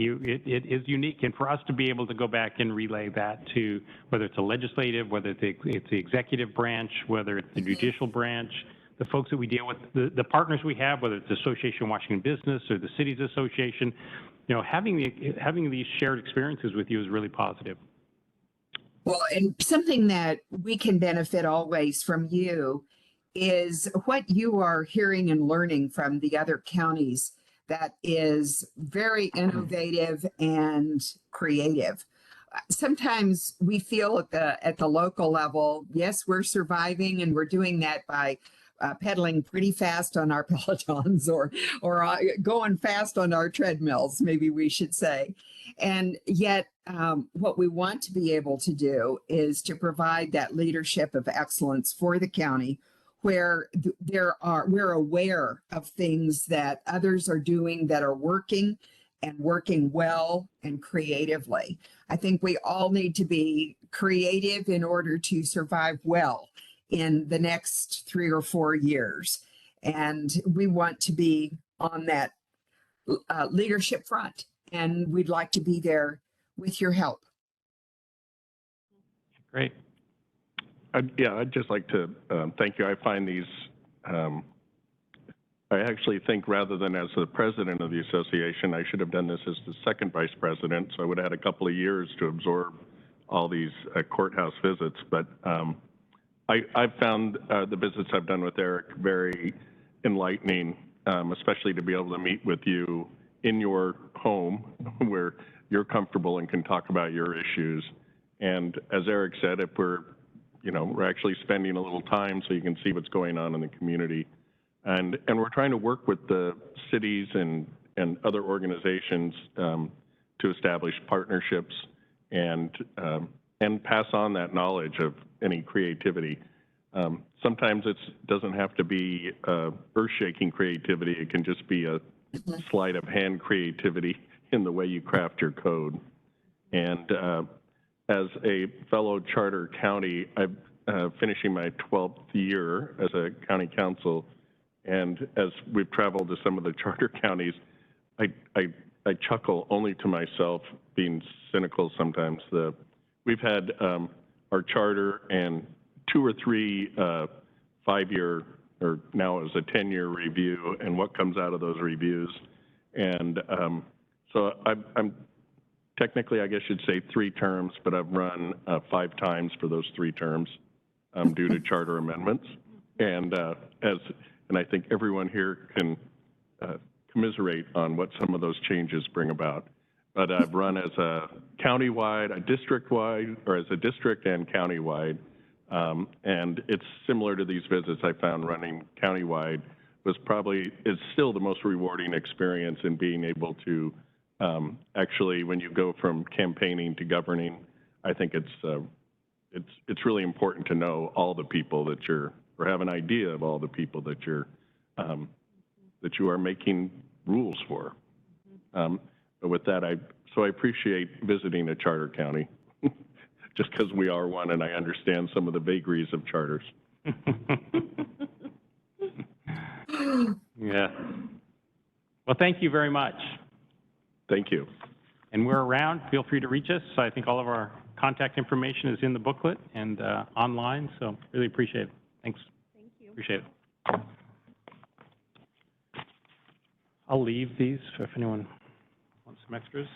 It is unique, and for us to be able to go back and relay that to whether it's a legislative, whether it's the executive branch, whether it's the judicial branch, the folks that we deal with, the partners we have, whether it's the Association of Washington Business or the Cities Association, having these shared experiences with you is really positive. Well, and something that we can benefit always from you is what you are hearing and learning from the other counties that is very innovative and creative. Sometimes we feel at the local level, yes, we're surviving, and we're doing that by pedaling pretty fast on our Pelotons or going fast on our treadmills, maybe we should say. And yet what we want to be able to do is to provide that leadership of excellence for the county, where we're aware of things that others are doing that are working and working well and creatively. I think we all need to be creative in order to survive well in the next 3 or 4 years. And we want to be on that leadership front, and we'd like to be there with your help. Great. I'd just like to thank you. I find these, I actually think rather than as the president of the association, I should have done this as the second vice president, so I would have had a couple of years to absorb all these courthouse visits. But I've found the visits I've done with Eric very enlightening, especially to be able to meet with you in your home where you're comfortable and can talk about your issues. And as Eric said, if we're actually spending a little time so you can see what's going on in the community. And we're trying to work with the cities and other organizations to establish partnerships and pass on that knowledge of any creativity. Sometimes it doesn't have to be earth-shaking creativity. It can just be a sleight of hand creativity in the way you craft your code. And as a fellow charter county, I'm finishing my 12th year as a county council. And as we've traveled to some of the charter counties, I chuckle only to myself, being cynical sometimes. We've had our charter and 2 or 3 5-year, or now it's a 10-year review, and what comes out of those reviews. And so I'm technically, I guess you'd say 3 terms, but I've run 5 times for those 3 terms due to charter amendments. And I think everyone here can commiserate on what some of those changes bring about. But I've run as a countywide, a district-wide, or as a district and countywide. And it's similar to these visits I found running countywide is still the most rewarding experience in being able to actually, when you go from campaigning to governing, I think it's really important to know all the people that or have an idea of all the people that that you are making rules for. But with that, so I appreciate visiting a charter county, just because we are one and I understand some of the vagaries of charters. Yeah. Well, thank you very much. Thank you. And we're around. Feel free to reach us. I think all of our contact information is in the booklet and online, so really appreciate it. Thanks. Thank you. Appreciate it. I'll leave these if anyone wants some extras.